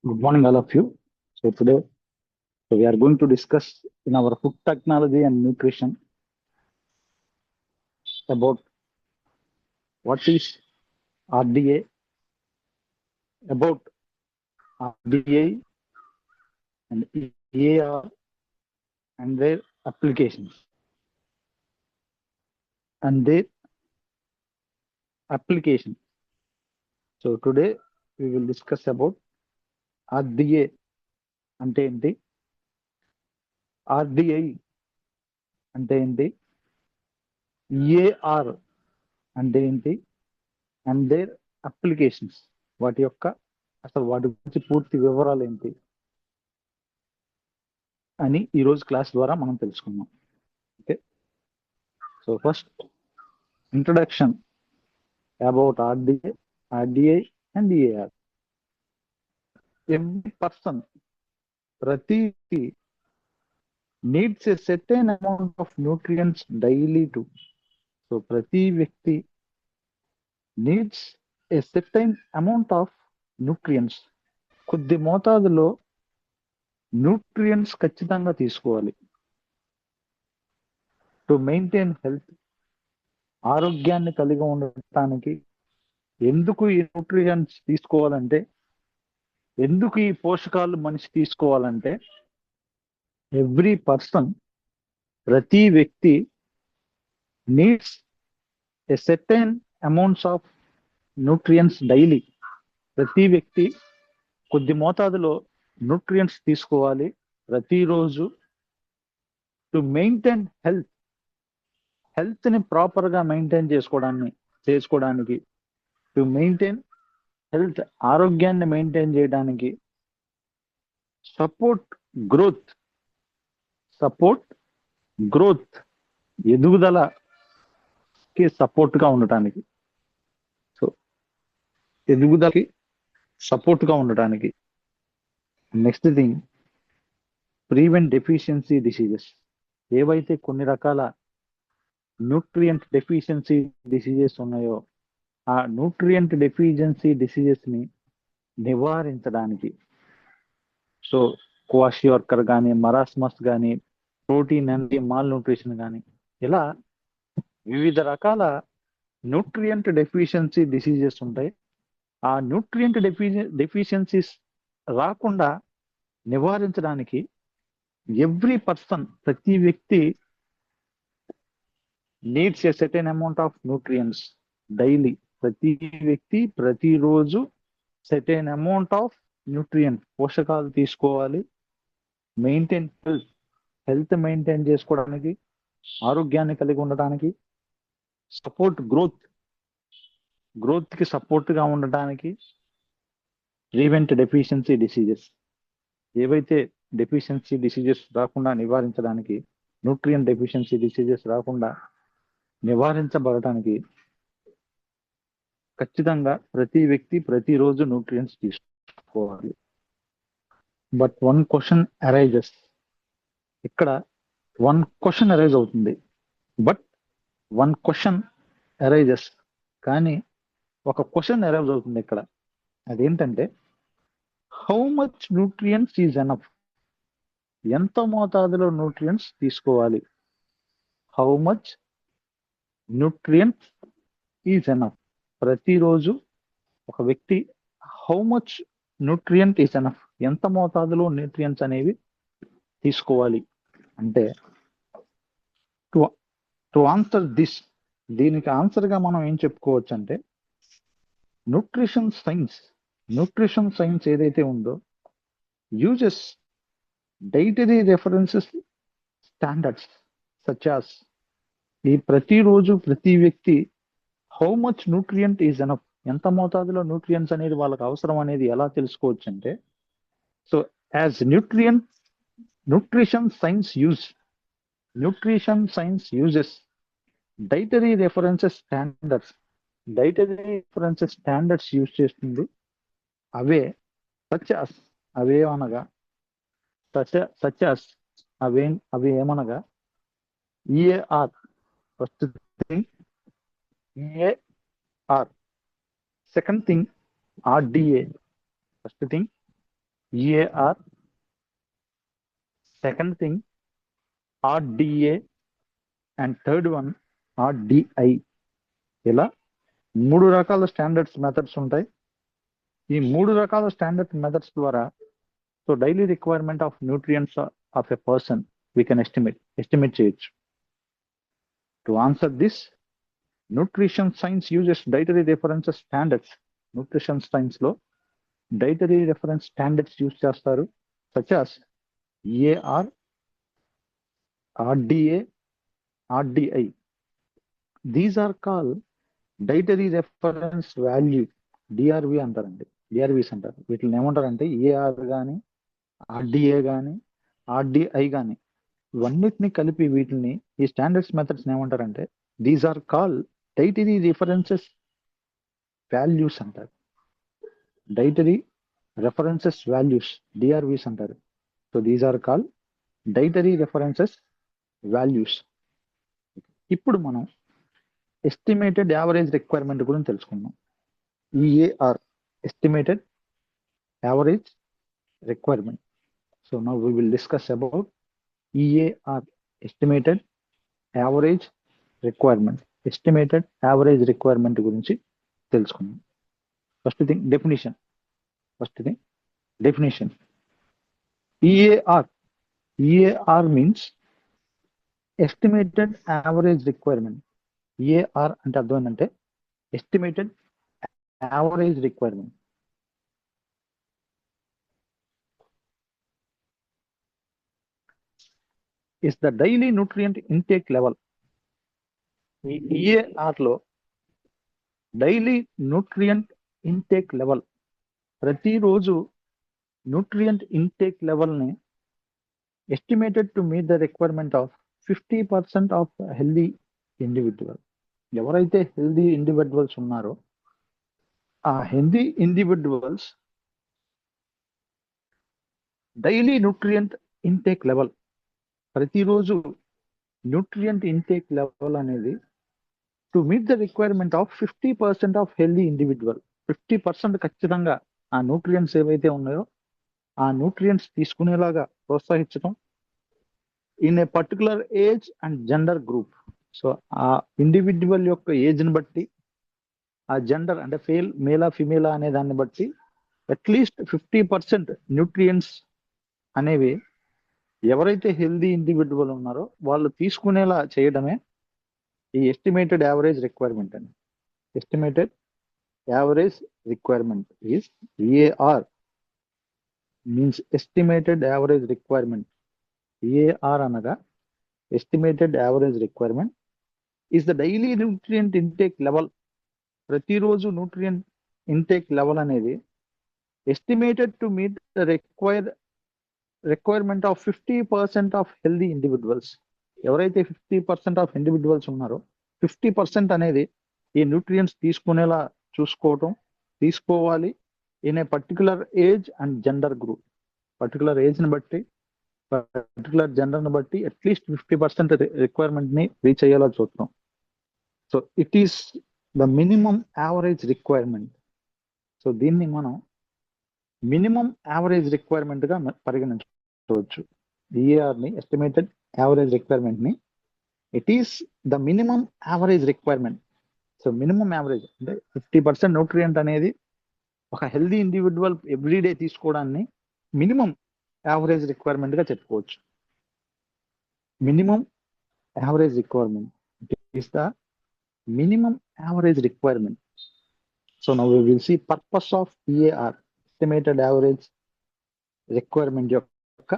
Good morning, all of you. Today we are going to discuss in our food technology and nutrition about what is RDA, about RDA and EAR and their applications and their application. So today we will discuss about RDA అంటే ఏంటి, RDI అంటే ఏంటి, EAR అంటే ఏంటి and there applications, వాటి యొక్క అసలు వాటి గురించి పూర్తి వివరాలు ఏంటి అని ఈరోజు క్లాస్ ద్వారా మనం తెలుసుకుందాం. Okay, so first introduction about RDA and EAR. Every person, ప్రతి needs a certain amount of nutrients daily too. So ప్రతి వ్యక్తి needs a certain amount of nutrients, కొద్ది మోతాదులో న్యూట్రియంట్స్ ఖచ్చితంగా తీసుకోవాలి. టు మెయింటైన్ హెల్త్, ఆరోగ్యాన్ని కలిగి ఉండటానికి. ఎందుకు ఈ న్యూట్రియంట్స్ తీసుకోవాలంటే, ఎందుకు ఈ పోషకాలు మనిషి తీసుకోవాలంటే, ఎవ్రీ పర్సన్, ప్రతి వ్యక్తి needs a certain amounts of nutrients daily. ప్రతి వ్యక్తి కొద్ది మోతాదులో న్యూట్రియంట్స్ తీసుకోవాలి ప్రతిరోజు. టు మెయింటైన్ హెల్త్, హెల్త్ ని ప్రాపర్ గా మెయింటైన్ చేసుకోవడానికి, టు మెయింటైన్ హెల్త్, ఆరోగ్యాన్ని మెయింటైన్ చేయడానికి. సపోర్ట్ గ్రోత్, ఎదుగుదలకి సపోర్ట్ గా ఉండటానికి. సో ఎదుగుదలకి సపోర్ట్ గా ఉండటానికి. Next thing, prevent deficiency diseases. ఏవైతే కొన్ని రకాల న్యూట్రియంట్ డెఫిషియన్సీ డిసీజెస్ ఉన్నాయో, ఆ న్యూట్రియంట్ డెఫిషియన్సీ డిసీజెస్ ని నివారించడానికి. సో క్వాషియార్కర్ కానీ, మరాస్మస్ కానీ, ప్రోటీన్ అండ్ మాల్ న్యూట్రిషన్ కానీ, ఇలా వివిధ రకాల న్యూట్రియంట్ డెఫిషియన్సీ డిసీజెస్ ఉంటాయి. ఆ న్యూట్రియంట్ డెఫిషియన్సీస్ రాకుండా నివారించడానికి ఎవ్రీ పర్సన్, ప్రతి వ్యక్తి needs a certain amount of nutrients daily. ప్రతి వ్యక్తి ప్రతిరోజు సెర్టైన్ అమౌంట్ ఆఫ్ న్యూట్రియంట్, పోషకాలు తీసుకోవాలి. మెయింటైన్ హెల్త్ మెయింటైన్ చేసుకోవడానికి, ఆరోగ్యాన్ని కలిగి ఉండటానికి. సపోర్ట్ గ్రోత్ కి సపోర్ట్ గా ఉండటానికి. ప్రివెంట్ డెఫిషియన్సీ డిసీజెస్, ఏవైతే డెఫిషియన్సీ డిసీజెస్ రాకుండా నివారించడానికి, న్యూట్రియంట్ డెఫిషియన్సీ డిసీజెస్ రాకుండా నివారించబడటానికి ఖచ్చితంగా ప్రతి వ్యక్తి ప్రతిరోజు న్యూట్రియంట్స్ తీసుకోవాలి. బట్ వన్ క్వశ్చన్ అరైజెస్, ఇక్కడ వన్ క్వశ్చన్ అరైజ్ అవుతుంది. కానీ ఒక క్వశ్చన్ అరైజ్ అవుతుంది ఇక్కడ. అదేంటంటే, how much nutrients is enough? ఎంత మోతాదులో న్యూట్రియంట్స్ తీసుకోవాలి? How much nutrients is enough? ప్రతిరోజు ఒక వ్యక్తి how much nutrient is enough, ఎంత మోతాదులో న్యూట్రియంట్స్ అనేవి తీసుకోవాలి అంటే, టు ఆన్సర్ దిస్, దీనికి ఆన్సర్ గా మనం ఏం చెప్పుకోవచ్చు అంటే, న్యూట్రిషన్ సైన్స్ ఏదైతే ఉందో uses dietary references standards such as. ఈ ప్రతిరోజు ప్రతి వ్యక్తి how much nutrient is enough, ఎంత మోతాదులో న్యూట్రియంట్స్ అనేది వాళ్ళకి అవసరం అనేది ఎలా తెలుసుకోవచ్చు అంటే, so as nutrition science uses dietary references standards use చేస్తుంది. అవే ఏమనగా EAR. First thing EAR, second thing RDA, first thing EAR, second thing RDA, and third one RDI. ఇలా 3 రకాల స్టాండర్డ్స్ మెథడ్స్ ఉంటాయి. ఈ 3 రకాల స్టాండర్డ్ మెథడ్స్ ద్వారా so daily requirement of nutrients of a person we can estimate చేయొచ్చు. To answer this, nutrition science uses dietary references standards. Nutrition science లో dietary reference standards use చేస్తారు, such as EAR, RDA, RDI. These are call dietary reference value, DRV అంటారండి, డిఆర్విస్ అంటారు. వీటిని ఏమంటారంటే AR కానీ, RDA కానీ, ఆర్డిఐ కానీ, ఇవన్నిటిని కలిపి వీటిని ఈ స్టాండర్డ్స్ మెథడ్స్ ఏమంటారంటే these are call dietary references values అంటారు. డైటరీ రెఫరెన్సెస్ వాల్యూస్, డిఆర్విస్ అంటారు. So these are call dietary references values. ఇప్పుడు మనం ఎస్టిమేటెడ్ యావరేజ్ రిక్వైర్మెంట్ గురించి తెలుసుకుందాం. EAR, estimated average requirement. So now we will discuss about EAR, estimated average requirement. Estimated average requirement గురించి తెలుసుకుందాం. First thing definition. EAR means estimated average requirement. EAR అంటే అర్థం ఏంటంటే estimated average requirement. is the daily nutrient intake level. ఈ EAR లో daily nutrient intake level, ప్రతిరోజు nutrient intake లెవెల్ని estimated to meet the requirement of 50% of healthy individual. ఎవరైతే healthy individuals ఉన్నారో ఆ healthy individuals daily nutrient intake level, ప్రతిరోజు nutrient intake level అనేది to meet the requirement of 50% of healthy individual. 50% ఖచ్చితంగా ఆ nutrients ఏవైతే ఉన్నాయో ఆ న్యూట్రియంట్స్ తీసుకునేలాగా ప్రోత్సహించడం in a particular age and gender group. So ఆ ఇండివిజువల్ యొక్క ఏజ్ని బట్టి, ఆ జెండర్ అంటే మేలా ఫిమేలా అనే దాన్ని బట్టి అట్లీస్ట్ 50% న్యూట్రియంట్స్ అనేవి ఎవరైతే హెల్దీ ఇండివిజువల్ ఉన్నారో వాళ్ళు తీసుకునేలా చేయడమే ఈ ఎస్టిమేటెడ్ యావరేజ్ రిక్వైర్మెంట్ అని. Estimated average requirement is EAR, means estimated average requirement. EAR అనగా estimated average requirement is the daily nutrient intake level. ప్రతిరోజు న్యూట్రియంట్ ఇంటేక్ లెవెల్ అనేది estimated to meet the requirement of 50% of healthy individuals. ఎవరైతే 50% of individuals ఉన్నారో 50% అనేది ఈ nutrients తీసుకునేలా తీసుకోవాలి in a particular age and gender group. Particular ఏజ్ని బట్టి, పర్టికులర్ జెండర్ని బట్టి అట్లీస్ట్ 50% రిక్వైర్మెంట్ని రీచ్ అయ్యేలా చూస్తాం. So it is the minimum average requirement. So దీన్ని మనం మినిమం యావరేజ్ రిక్వైర్మెంట్గా పరిగణించవచ్చు. EARని, ఎస్టిమేటెడ్ యావరేజ్ రిక్వైర్మెంట్ని, it is the minimum average requirement. So minimum average అంటే 50% న్యూట్రియంట్ అనేది ఒక హెల్దీ ఇండివిజువల్ ఎవ్రీడే తీసుకోవడాన్ని మినిమం యావరేజ్ రిక్వైర్మెంట్గా చెప్పుకోవచ్చు. Minimum average requirement is the minimum average requirement. So now we will see purpose of EAR, estimated average requirement యొక్క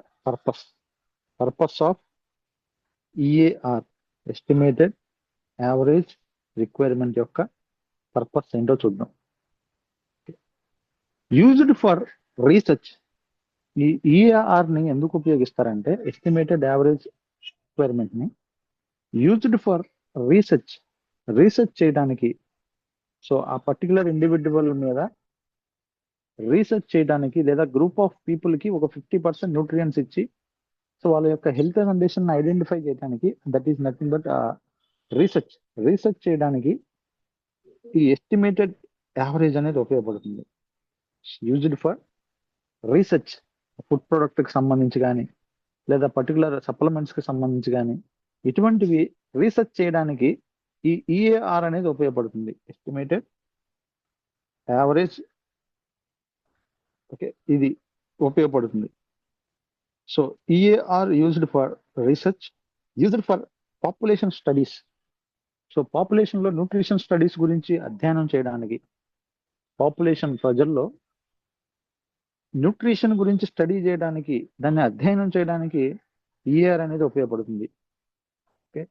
purpose of EAR, estimated average requirement యొక్క purpose ఏంటో చూద్దాం. Used for research. ఈ EARని ఎందుకు ఉపయోగిస్తారంటే ఎస్టిమేటెడ్ యావరేజ్ రిక్వైర్మెంట్ని used for research చేయడానికి. సో ఆ పర్టికులర్ ఇండివిజువల్ మీద రీసెర్చ్ చేయడానికి లేదా గ్రూప్ ఆఫ్ పీపుల్కి ఒక 50% న్యూట్రియంట్స్ ఇచ్చి సో వాళ్ళ యొక్క హెల్త్ కండిషన్ ఐడెంటిఫై చేయడానికి, that is nothing but research చేయడానికి ఈ ఎస్టిమేటెడ్ యావరేజ్ అనేది ఉపయోగపడుతుంది. యూజ్డ్ ఫర్ రీసెర్చ్ ఫుడ్ ప్రోడక్ట్కి సంబంధించి కానీ లేదా పర్టికులర్ సప్లిమెంట్స్కి సంబంధించి కానీ ఇటువంటివి రీసెర్చ్ చేయడానికి ఈ ఈఏఆర్ అనేది ఉపయోగపడుతుంది. ఎస్టిమేటెడ్ యావరేజ్, ఓకే, ఇది ఉపయోగపడుతుంది. So EAR used for research, used for population studies. So population లో న్యూట్రిషన్ స్టడీస్ గురించి అధ్యయనం చేయడానికి, పాపులేషన్ ప్రజల్లో న్యూట్రిషన్ గురించి స్టడీ చేయడానికి, దాన్ని అధ్యయనం చేయడానికి ఈఏఆర్ అనేది ఉపయోగపడుతుంది. Okay,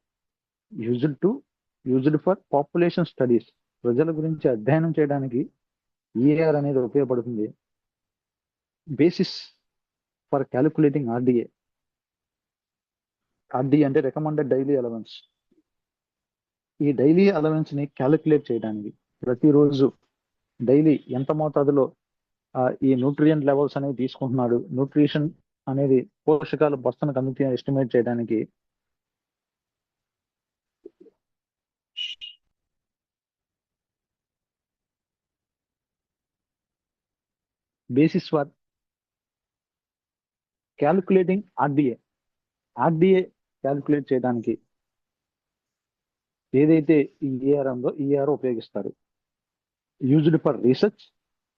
used for population studies, ప్రజల గురించి అధ్యయనం చేయడానికి ఈఏఆర్ అనేది ఉపయోగపడుతుంది. Basis for calculating RDA. RDA అంటే రికమెండెడ్ డైలీ అలవెన్స్. ఈ డైలీ అలవెన్స్ ని క్యాలిక్యులేట్ చేయడానికి, ప్రతిరోజు డైలీ ఎంత మోతాదులో ఈ న్యూట్రియంట్ లెవెల్స్ అనేవి తీసుకుంటున్నాడు, న్యూట్రిషన్ అనేది పోషకాలు బస్తను కమిటీ ఎస్టిమేట్ చేయడానికి basis for calculating RDA calculate చేయడానికి ఏదైతే ఈ ఈఆర్ ఉందో ఈఆర్ ఉపయోగిస్తారు. యూజ్డ్ ఫర్ రీసెర్చ్,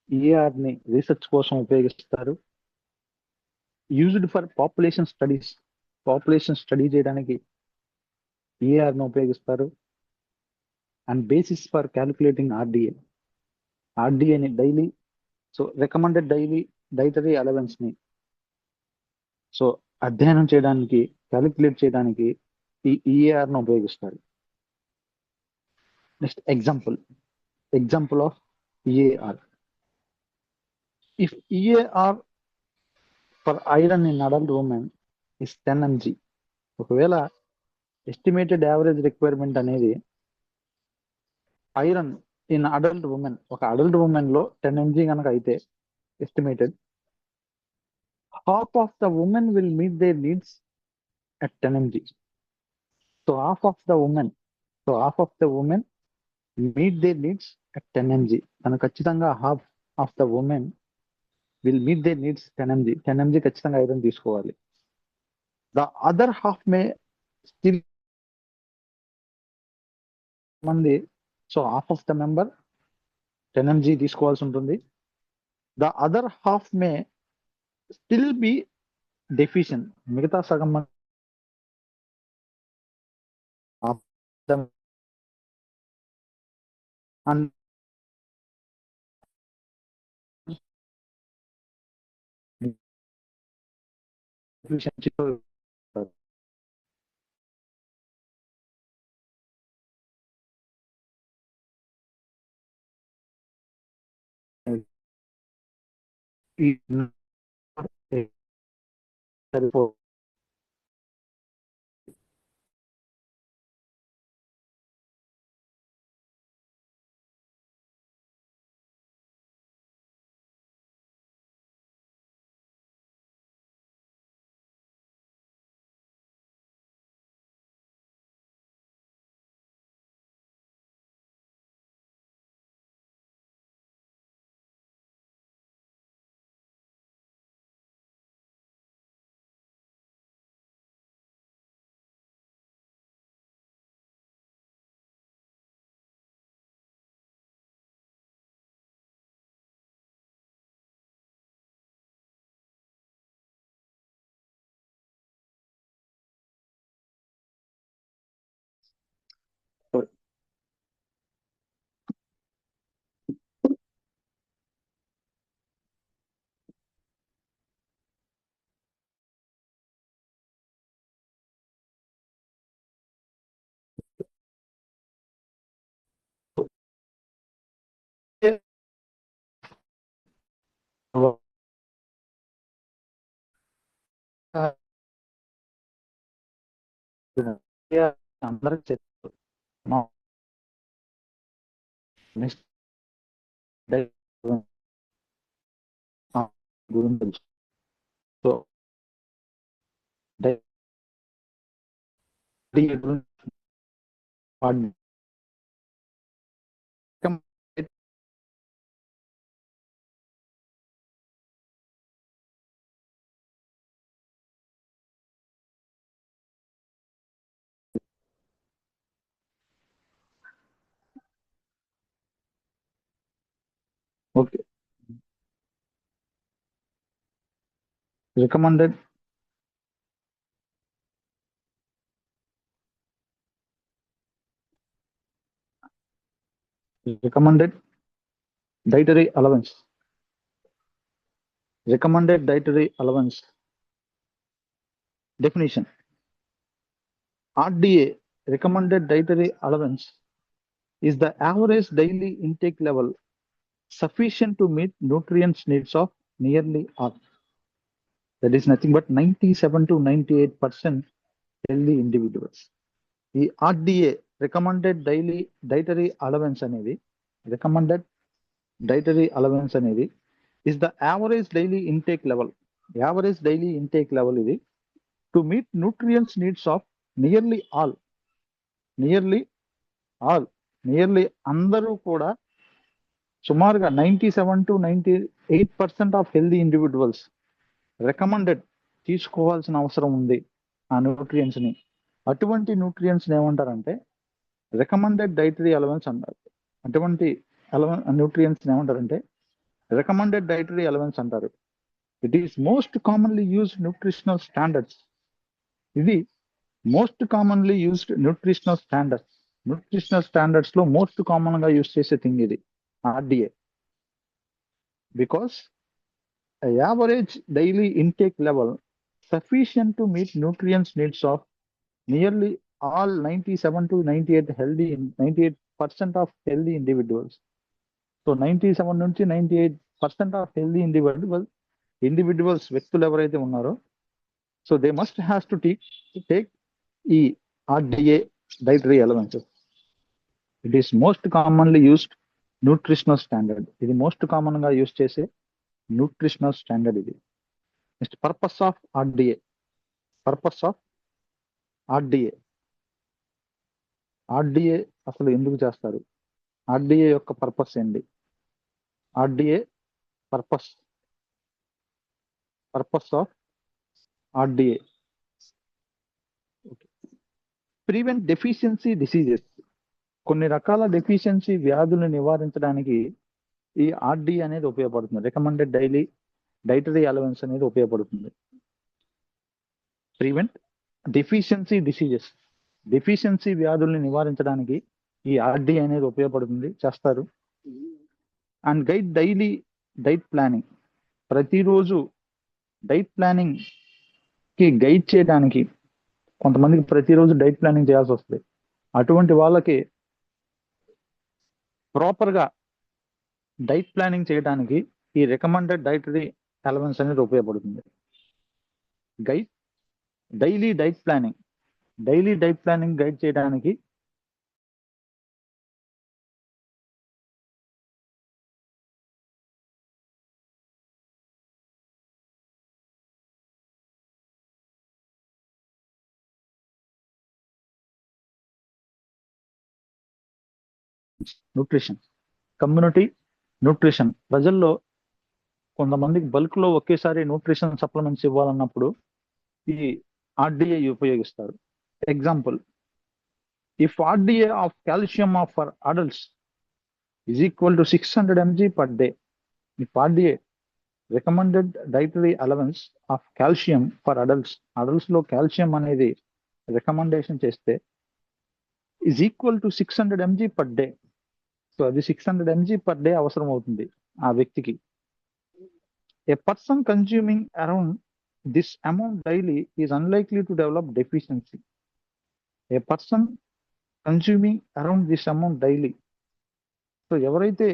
ఈఆర్ ని రీసెర్చ్ కోసం ఉపయోగిస్తారు. Used for population studies, population study చేయడానికి ఈఆర్ ను ఉపయోగిస్తారు. అండ్ బేసిస్ ఫర్ క్యాలిక్యులేటింగ్ ఆర్డిఏని daily, so recommended daily dietary allowance ని సో అధ్యయనం చేయడానికి, క్యాలిక్యులేట్ చేయడానికి ఈ ఈఏఆర్ ను ఉపయోగిస్తారు. Next example of EAR. If EAR for iron in adult women is 10 mg, ఒకవేళ ఎస్టిమేటెడ్ యావరేజ్ రిక్వైర్మెంట్ అనేది ఐరన్ ఇన్ అడల్ట్ ఉమెన్, ఒక అడల్ట్ ఉమెన్ లో 10 mg కనుక అయితే estimated, half of the women will meet their needs at 10 mg. So half of the women meet their needs at 10 mg. తను ఖచ్చితంగా half of the women will meet their needs 10 mg. 10 mg ఖచ్చితంగా iron తీసుకోవాలి. The other half may still మంది, so half of the member 10 mg తీసుకోవాల్సి ఉంటుంది. The other half may still be deficient, మిగతా సగం and deficiency సరిపో అందరికి చెప్తారు. నెక్స్ట్ గురించి so okay. Recommended recommended dietary allowance. Recommended dietary allowance definition. RDA, recommended dietary allowance, is the average daily intake level sufficient to meet nutrients needs of nearly all. That is nothing but 97 to 98% healthy individuals. The RDA, recommended daily dietary allowance అనేది recommended dietary allowance అనేది is the average daily intake level. Average daily intake level ఇది to meet nutrients needs of nearly all. Nearly అందరూ కూడా సుమారుగా 97 to 98% of healthy individuals recommended తీసుకోవాల్సిన అవసరం ఉంది ఆ న్యూట్రియంట్స్ ని. అటువంటి న్యూట్రియంట్స్ ఏమంటారంటే రికమెండెడ్ డైటరీ అలవెన్స్ అంటారు. అటువంటి న్యూట్రియంట్స్ ఏమంటారంటే రికమెండెడ్ డైటరీ అలవెన్స్ అంటారు. It is most commonly used nutritional standards. ఇది most commonly used nutritional standards లో మోస్ట్ కామన్ గా యూజ్ చేసే థింగ్ ఇది RDA. Because average daily intake level sufficient to meet nutrients needs of nearly all 97 to 98% of healthy individuals. So 97 నుంచి 98% of healthy individuals వ్యక్తులు ఎవరైతే ఉన్నారో so they must has to take ఈ RDA dietary allowances. It is most commonly used nutritional standard. ఇది most common గా use చేసే nutritional standard ఇది. Next purpose of RDA. RDA అసలు ఎందుకు చేస్తారు? ఆర్డిఏ యొక్క పర్పస్ ఏంటి? RDA purpose of RDA prevent deficiency diseases. కొన్ని రకాల డెఫిషియన్సీ వ్యాధులను నివారించడానికి ఈ ఆర్డిఏ అనేది ఉపయోగపడుతుంది. రికమెండెడ్ డైటరీ అలవెన్స్ అనేది ఉపయోగపడుతుంది. ప్రివెంట్ డెఫిషియన్సీ డిసీజెస్, డెఫిషియన్సీ వ్యాధుల్ని నివారించడానికి ఈ ఆర్డిఏ అనేది ఉపయోగపడుతుంది, చేస్తారు. And guide daily diet planning. ప్రతిరోజు డైట్ ప్లానింగ్ కి గైడ్ చేయడానికి కొంతమందికి ప్రతిరోజు డైట్ ప్లానింగ్ చేయాల్సి వస్తుంది. అటువంటి వాళ్ళకి ప్రాపర్ గా డైట్ ప్లానింగ్ చేయడానికి ఈ రికమెండెడ్ డైటరీ అలవెన్స్ అనేది ఉపయోగపడుతుంది. డైలీ డైట్ ప్లానింగ్ గైడ్ చేయడానికి న్యూట్రిషన్, కమ్యూనిటీ న్యూట్రిషన్. ప్రజల్లో కొంతమందికి బల్క్ లో ఒకేసారి న్యూట్రిషన్ సప్లిమెంట్స్ ఇవ్వాలన్నప్పుడు ఈ ఆర్డిఏ ఉపయోగిస్తారు. Example, if RDA of calcium of for adults is equal to 600 mg per day. If RDA recommended dietary allowance of calcium for adults లో calcium అనేది recommendation చేస్తే is equal to 600 mg per day. So అది 600 mg per day అవసరం అవుతుంది ఆ వ్యక్తికి. A person consuming around this amount daily is unlikely to develop deficiency. A person consuming around this amount daily. So ఎవరైతే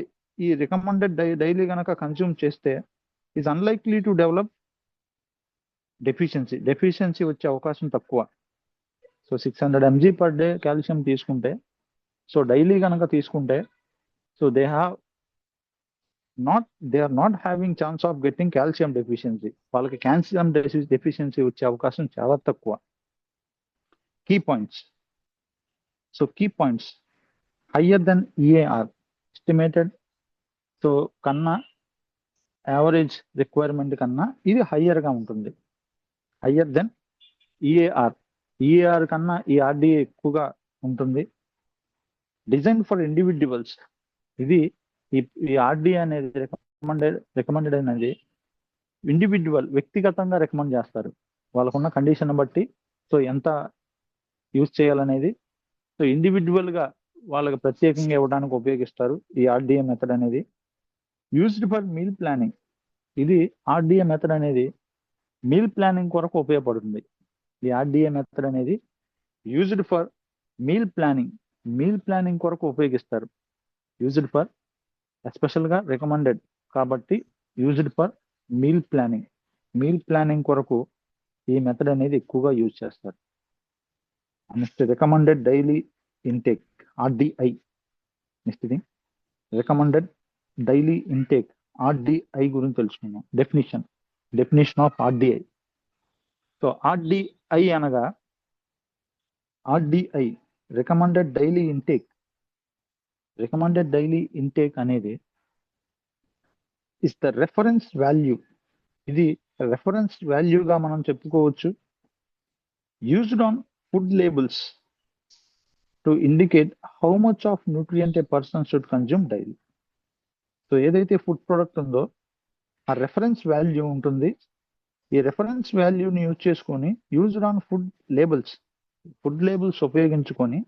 ఈ recommended daily కనుక consume చేస్తే is unlikely to develop deficiency వచ్చే అవకాశం తక్కువ. So 600 mg per day calcium తీసుకుంటే, so daily కనుక తీసుకుంటే, so they are not having chance of getting calcium deficiency. వాళ్ళకి కాల్షియం డెఫిషియన్సీ వచ్చే అవకాశం చాలా తక్కువ. Key points higher than EAR estimated. So కన్నా యావరేజ్ రిక్వైర్మెంట్ కన్నా ఇది హయ్యర్ గా ఉంటుంది. హయ్యర్ దెన్ ఈఏఆర్ కన్నా ఈ ఆర్డిఏ ఎక్కువగా ఉంటుంది. Design for individuals. ఇది ఈ ఈ ఆర్డిఏ అనేది రికమెండెడ్ అనేది ఇండివిజువల్ వ్యక్తిగతంగా రికమెండ్ చేస్తారు వాళ్ళకున్న కండిషన్ బట్టి. సో ఎంత యూజ్ చేయాలనేది సో ఇండివిజువల్ గా వాళ్ళకి ప్రత్యేకంగా ఇవ్వడానికి ఉపయోగిస్తారు ఈ ఆర్డిఏ మెథడ్ అనేది. Used for meal planning. ఇది ఆర్డిఏ మెథడ్ అనేది మీల్ ప్లానింగ్ కొరకు ఉపయోగపడుతుంది. ఈ ఆర్డిఏ మెథడ్ అనేది యూజ్డ్ ఫర్ మీల్ ప్లానింగ్ కొరకు ఉపయోగిస్తారు. యూజ్డ్ ఫర్ ఎస్పెషల్ గా రికమెండెడ్ కాబట్టి యూజ్డ్ ఫర్ మీల్ ప్లానింగ్ కొరకు ఈ మెథడ్ అనేది ఎక్కువగా యూజ్ చేస్తారు. Next recommended daily intake RDI. Next thing recommended daily intake RDI గురించి తెలుసుకుందాం. Definition of RDI. So RDI అనగా ఆర్డిఐ రికమెండెడ్ డైలీ ఇంటేక్ అనేది ఇస్ ద రెఫరెన్స్ వాల్యూ. ఇది రెఫరెన్స్ వాల్యూగా మనం చెప్పుకోవచ్చు. Used on food labels to indicate how much of nutrient a person should consume daily. So ఏదైతే food product ఉందో ఆ reference value ఉంటుంది. ఈ రెఫరెన్స్ వాల్యూని యూజ్ చేసుకొని యూజ్డ్ ఆన్ ఫుడ్ లేబుల్స్ ఉపయోగించుకొని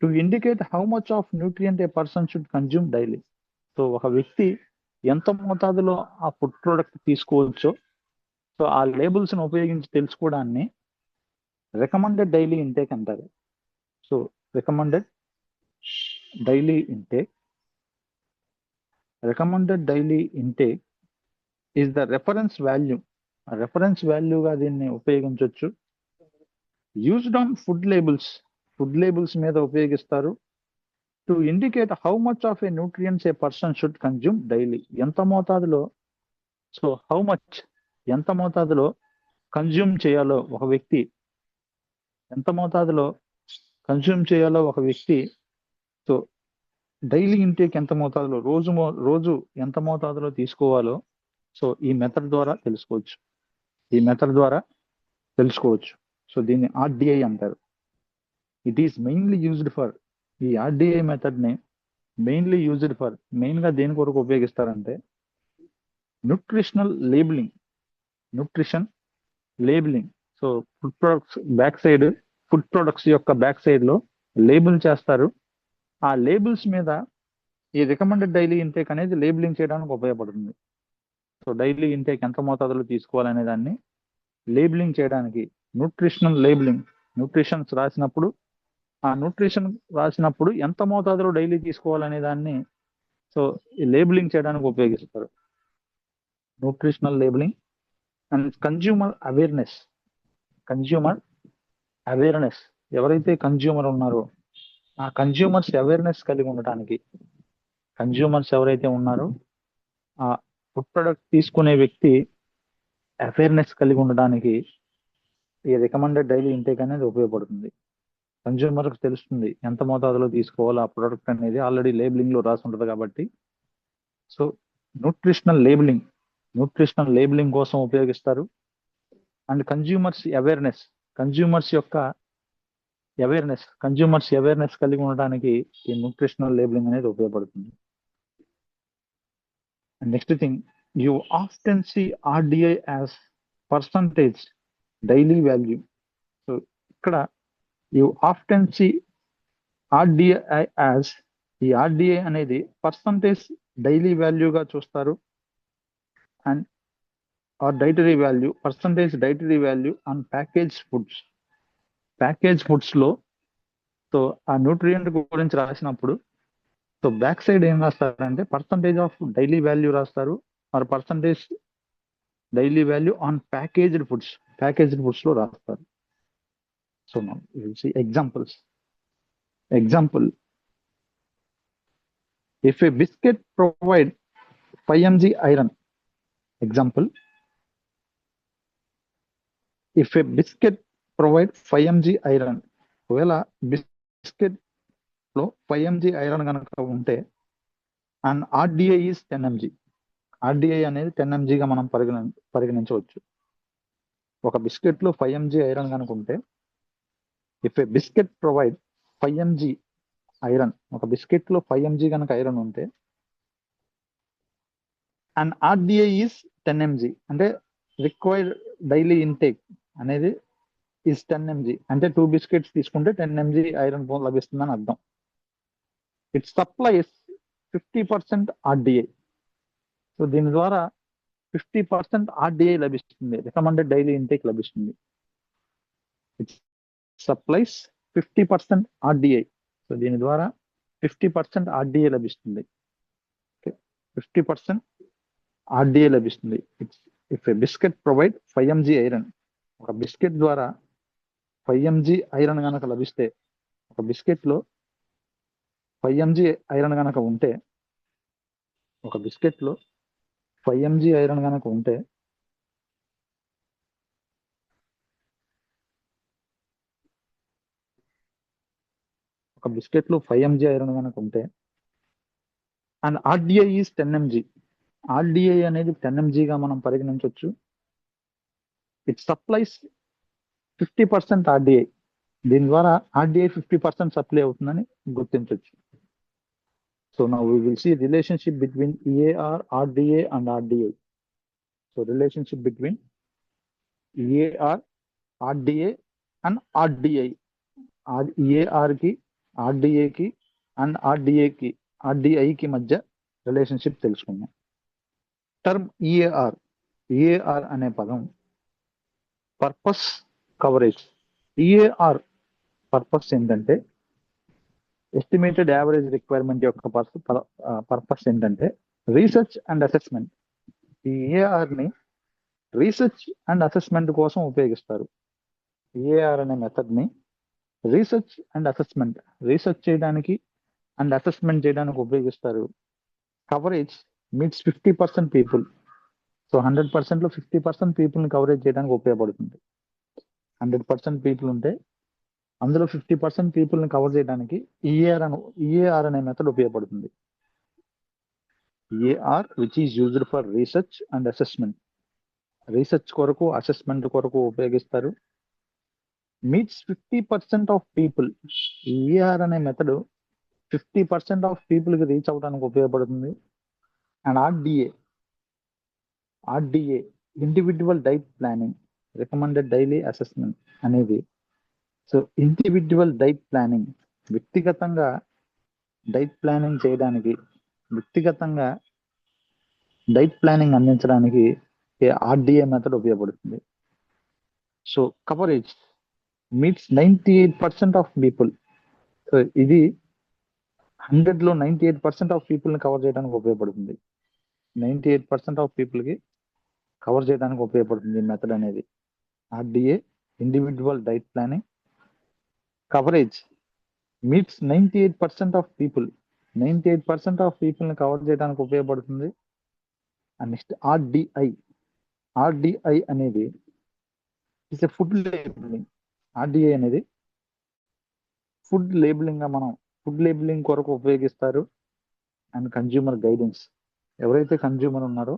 to indicate how much of nutrient a person should consume daily. So ఒక వ్యక్తి ఎంత మోతాదులో ఆ ఫుడ్ ప్రోడక్ట్ తీసుకోవచ్చో సో ఆ లేబుల్స్ ని ఉపయోగించి తెలుసుకోవడాన్ని రికమెండెడ్ డైలీ ఇంటేక్ అంటారు. So recommended daily intake is the reference వాల్యూగా దీన్ని ఉపయోగించవచ్చు. యూజ్డ్ ఆన్ ఫుడ్ లేబుల్స్ మీద ఉపయోగిస్తారు. To indicate how much of a nutrients a person should consume daily. ఎంత మోతాదులో కన్జ్యూమ్ చేయాలో ఒక వ్యక్తి సో డైలీ ఇంటేక్ ఎంత మోతాదులో రోజు ఎంత మోతాదులో తీసుకోవాలో సో ఈ మెథడ్ ద్వారా తెలుసుకోవచ్చు. సో దీన్ని ఆర్డిఐ అంటారు. It is mainly used for ఈ ఆర్డిఐ మెథడ్ ని మెయిన్ గా దేని కొరకు ఉపయోగిస్తారంటే nutrition labeling. So food products యొక్క బ్యాక్ సైడ్ లో లేబుల్ చేస్తారు. ఆ లేబుల్స్ మీద ఈ రికమెండెడ్ డైలీ ఇంటేక్ అనేది లేబులింగ్ చేయడానికి ఉపయోగపడుతుంది. సో డైలీ ఇంటేక్ ఎంత మోతాదులో తీసుకోవాలనే దాన్ని లేబులింగ్ చేయడానికి న్యూట్రిషన్స్ రాసినప్పుడు ఎంత మోతాదులో డైలీ తీసుకోవాలనే దాన్ని సో ఈ లేబులింగ్ చేయడానికి ఉపయోగిస్తారు. Nutritional labelling and consumer awareness. ఎవరైతే కన్జ్యూమర్ ఉన్నారో ఆ కన్జ్యూమర్స్ అవేర్నెస్ కలిగి ఉండటానికి ఎవరైతే ఉన్నారో ఆ ఫుడ్ ప్రొడక్ట్ తీసుకునే వ్యక్తి అవేర్నెస్ కలిగి ఉండడానికి ఈ రికమెండెడ్ డైలీ ఇంటేక్ అనేది ఉపయోగపడుతుంది. కన్జ్యూమర్ కు తెలుస్తుంది ఎంత మోతాదులో తీసుకోవాలో ఆ ప్రొడక్ట్ అనేది ఆల్రెడీ లేబులింగ్ లో రాసి ఉంటుంది కాబట్టి. సో న్యూట్రిషనల్ లేబులింగ్ కోసం ఉపయోగిస్తారు. అండ్ కన్జ్యూమర్స్ అవేర్నెస్ కలిగి ఉండడానికి ఈ న్యూట్రిషనల్ లేబులింగ్ అనేది ఉపయోగపడుతుంది. Next thing you often see RDI as percentage daily value. So ఇక్కడ you often see RDI as ఈ ఆర్డిఐ అనేది పర్సంటేజ్ డైలీ వాల్యూగా చూస్తారు. And or percentage dietary value on package foods లో సో ఆ న్యూట్రియంట్ గురించి రాసినప్పుడు సో బ్యాక్ సైడ్ ఏం రాస్తారంటే పర్సంటేజ్ ఆఫ్ డైలీ వాల్యూ రాస్తారు. Or percentage daily value on packaged foods లో రాస్తారు. So now you will see example if a biscuit provide 5 mg iron. If a biscuit provide 5 mg iron. ఒకవేళ biscuit లో 5 mg iron కనుక ఉంటే and ఆర్డిఐ is 10 mg. ఆర్డిఐ అనేది 10 mg గా మనం పరిగణించవచ్చు. ఒక బిస్కెట్ లో 5 mg ఐరన్ కనుక ఉంటే if a biscuit provide 5 mg iron, ఒక బిస్కెట్ లో 5 mg కనుక ఐరన్ ఉంటే అండ్ ఆర్డిఐ ఈస్ 10 mg, అంటే రిక్వైర్డ్ డైలీ ఇంటేక్ అనేది ఈస్ 10 mg, అంటే 2 బిస్కెట్స్ తీసుకుంటే 10 mg ఐరన్ లభిస్తుందని అర్థం. It supplies 50% ఆర్డిఐ. సో దీని ద్వారా 50% ఆర్డిఐ లభిస్తుంది, రికమెండెడ్ డైలీ ఇంటేక్ లభిస్తుంది. It supplies 50% ఆర్డిఐ. సో దీని ద్వారా 50% ఆర్డిఐ లభిస్తుంది. 50% ఆర్డిఐ లభిస్తుంది. If a biscuit provide 5 mg iron, ఒక బిస్కెట్ ద్వారా 5 mg ఐరన్ కనుక లభిస్తే, ఒక బిస్కెట్ లో 5 mg ఐరన్ కనుక ఉంటే, ఒక బిస్కెట్ లో 5 mg ఐరన్ కనుక ఉంటే, ఒక బిస్కెట్ లో 5 mg ఐరన్ కనుక ఉంటే, అండ్ ఆర్డిఐ ఈస్ 10 mg, ఆర్డిఐ అనేది 10 mg గా మనం పరిగణించవచ్చు. It supplies 50% ఆర్డిఐ. దీని ద్వారా ఆర్డిఐ 50% సప్లై అవుతుందని గుర్తించవచ్చు. So now we will see relationship between EAR, RDA and RDI. So relationship between EAR, RDA and RDI. EAR కి, RDA కి అండ్ RDI కి మధ్య రిలేషన్షిప్ తెలుసుకుందాం. టర్మ్ EAR అనే పదం పర్పస్ కవరేజ్. EAR పర్పస్ ఏంటంటే, ఎస్టిమేటెడ్ యావరేజ్ రిక్వైర్మెంట్ యొక్క purpose ఏంటంటే రీసెర్చ్ అండ్ అసెస్మెంట్. ఈ EAR ని రీసెర్చ్ అండ్ అసెస్మెంట్ కోసం ఉపయోగిస్తారు. EAR అనే మెథడ్ ని రీసెర్చ్ చేయడానికి అండ్ అసెస్మెంట్ చేయడానికి ఉపయోగిస్తారు. Coverage meets 50% people. సో 100% లో 50% పీపుల్ ని కవరేజ్ చేయడానికి ఉపయోగపడుతుంది. 100% పీపుల్ ఉంటే అందులో 50% పీపుల్ ని కవర్ చేయడానికి EAR అనే మెథడ్ ఉపయోగపడుతుంది. EAR which is used for research and assessment. Research కొరకు, అసెస్మెంట్ కొరకు ఉపయోగిస్తారు. Meets 50% of people. EAR అనే మెథడ్ 50% ఆఫ్ పీపుల్ కి రీచ్ అవడానికి ఉపయోగపడుతుంది. And RDA individual diet planning, recommended daily assessment అనేది. సో ఇండివిజువల్ డైట్ ప్లానింగ్, వ్యక్తిగతంగా డైట్ ప్లానింగ్ చేయడానికి, వ్యక్తిగతంగా డైట్ ప్లానింగ్ అందించడానికి ఆర్డిఏ మెథడ్ ఉపయోగపడుతుంది. So coverage meets 98% of people. So ఇది 100 లో 98% ఆఫ్ పీపుల్ ని కవర్ చేయడానికి ఉపయోగపడుతుంది. 98% ఆఫ్ పీపుల్ కి కవర్ చేయడానికి ఉపయోగపడుతుంది మెథడ్ అనేది. RDA individual diet planning. Coverage meets 98% of people. 98% of people ని కవర్ చేయడానికి ఉపయోగపడుతుంది. అండ్ నెక్స్ట్ ఆర్డిఐ అనేది is a food labelling. RDI అనేది ఫుడ్ లేబులింగ్ గా మనం ఫుడ్ లేబులింగ్ కొరకు ఉపయోగిస్తారు. అండ్ కన్జ్యూమర్ గైడెన్స్, ఎవరైతే కన్జ్యూమర్ ఉన్నారో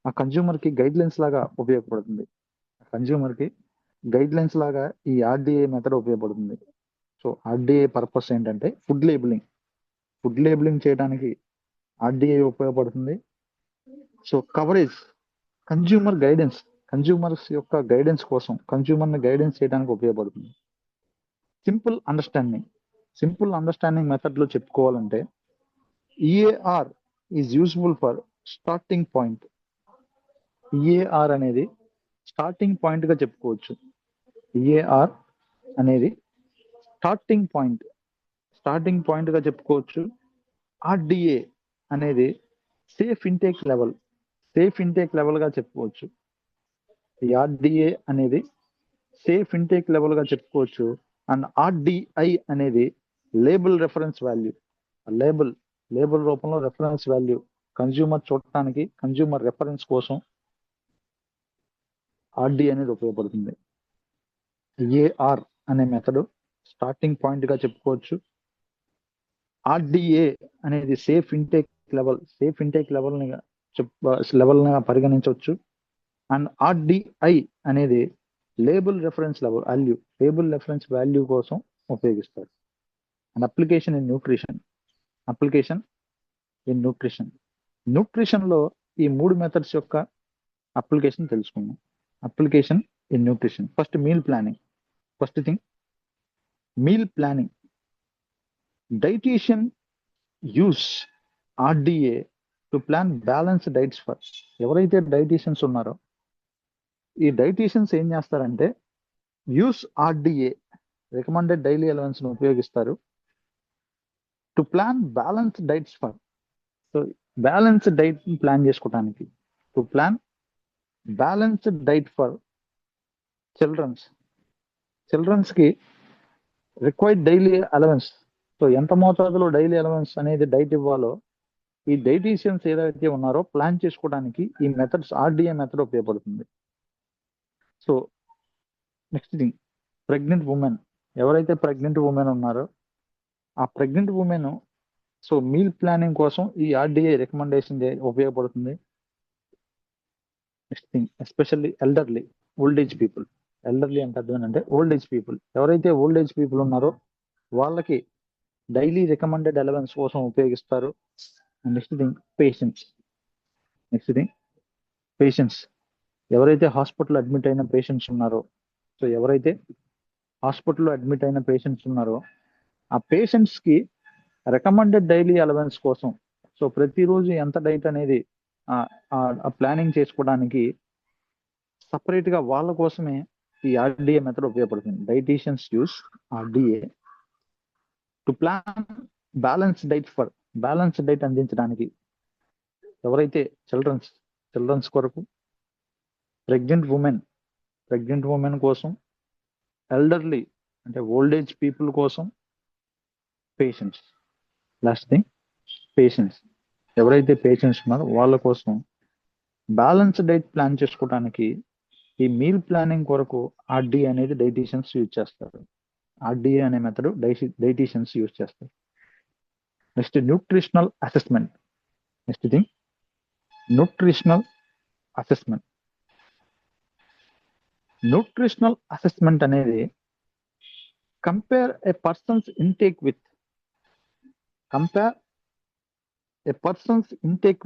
ఆ కన్జ్యూమర్ కి గైడ్ లైన్స్ లాగా ఉపయోగపడుతుంది. కన్జ్యూమర్ కి గైడ్ లైన్స్ లాగా ఈ ఆర్డిఐ మెథడ్ ఉపయోగపడుతుంది. సో ఆర్డిఐ పర్పస్ ఏంటంటే ఫుడ్ లేబులింగ్ చేయడానికి ఆర్డిఐ ఉపయోగపడుతుంది. So coverage consumer guidance, consumers యొక్క గైడెన్స్ కోసం, కన్జ్యూమర్ ని గైడెన్స్ చేయడానికి ఉపయోగపడుతుంది. సింపుల్ అండర్స్టాండింగ్ మెథడ్ లో చెప్పుకోవాలంటే EAR is useful for starting point. EAR అనేది స్టార్టింగ్ పాయింట్ గా చెప్పుకోవచ్చు. EAR అనేది స్టార్టింగ్ పాయింట్ గా చెప్పుకోవచ్చు. RDA అనేది సేఫ్ ఇంటేక్ లెవెల్ గా చెప్పుకోవచ్చు. ఈ RDA అనేది సేఫ్ ఇంటేక్ లెవెల్ గా చెప్పుకోవచ్చు. అండ్ RDI అనేది లేబుల్ రెఫరెన్స్ వాల్యూ. లేబుల్ రూపంలో రెఫరెన్స్ వాల్యూ కన్జ్యూమర్ చూడటానికి, కన్జ్యూమర్ రెఫరెన్స్ కోసం RDI అనేది ఉపయోగపడుతుంది. EAR అనే మెథడ్ స్టార్టింగ్ పాయింట్ గా చెప్పుకోవచ్చు. RDA అనేది సేఫ్ ఇంటేక్ లెవెల్ గా పరిగణించవచ్చు. అండ్ RDI అనేది లేబుల్ రెఫరెన్స్ వాల్యూ కోసం ఉపయోగిస్తారు. అండ్ అప్లికేషన్ ఇన్ న్యూట్రిషన్ లో ఈ 3 మెథడ్స్ యొక్క అప్లికేషన్ తెలుసుకుందాం. Application in nutrition. First meal planning. First thing meal planning. Dietitian uses RDA to plan balance diets for. ఎవరైతే డైటీషియన్స్ ఉన్నారో ఈ డైటీషియన్స్ ఏం చేస్తారంటే use RDA recommended daily allowance ను ఉపయోగిస్తారు to plan balance diets for. So balance diet plan చేసుకోవడానికి, to plan balanced diet for children's కి required daily allowance. So ఎంత మోతాదులో డైలీ అలవెన్స్ అనేది డైట్ ఇవ్వాలో ఈ డైటీషియన్స్ ఏదైతే ఉన్నారో ప్లాన్ చేసుకోవడానికి ఈ మెథడ్స్ RDA మెథడ్ ఉపయోగపడుతుంది. So next thing pregnant women. ఎవరైతే ప్రెగ్నెంట్ ఉమెన్ ఉన్నారో ఆ pregnant women so meal planning కోసం ఈ RDA రికమెండేషన్ ఉపయోగపడుతుంది. Next thing especially elderly, old age people. Elderly అంటే అర్థం అంటే ఓల్డ్ ఏజ్ పీపుల్. ఎవరైతే ఓల్డ్ ఏజ్ పీపుల్ ఉన్నారో వాళ్ళకి డైలీ రికమెండెడ్ అలవెన్స్ కోసం ఉపయోగిస్తారు. Next thing patients. ఎవరైతే హాస్పిటల్ అడ్మిట్ అయిన పేషెంట్స్ ఉన్నారో, సో ఎవరైతే హాస్పిటల్లో అడ్మిట్ అయిన పేషెంట్స్ ఉన్నారో ఆ పేషెంట్స్ కి రికమెండెడ్ డైలీ అలవెన్స్ కోసం, సో ప్రతిరోజు ఎంత డైట్ అనేది ప్లానింగ్ చేసుకోవడానికి సపరేట్ గా వాళ్ళ కోసమే ఈ RDA మెథడ్ ఉపయోగపడుతుంది. Dietitians use RDA to plan balance diet for. Balance diet అందించడానికి ఎవరైతే చిల్డ్రన్స్ కొరకు, ప్రెగ్నెంట్ ఉమెన్ కోసం, ఎల్డర్లీ అంటే ఓల్డ్ ఏజ్ పీపుల్ కోసం, పేషెంట్స్. Last thing patients. ఎవరైతే పేషెంట్స్ ఉన్నారో వాళ్ళ కోసం బ్యాలెన్స్ డైట్ ప్లాన్ చేసుకోవడానికి ఈ మీల్ ప్లానింగ్ కొరకు RDA అనేది డైటీషియన్స్ యూజ్ చేస్తారు. RDA అనే మెథడ్ డైటీషియన్స్ యూజ్ చేస్తారు. Next nutritional assessment. Next thing nutritional assessment అనేది compare a person's intake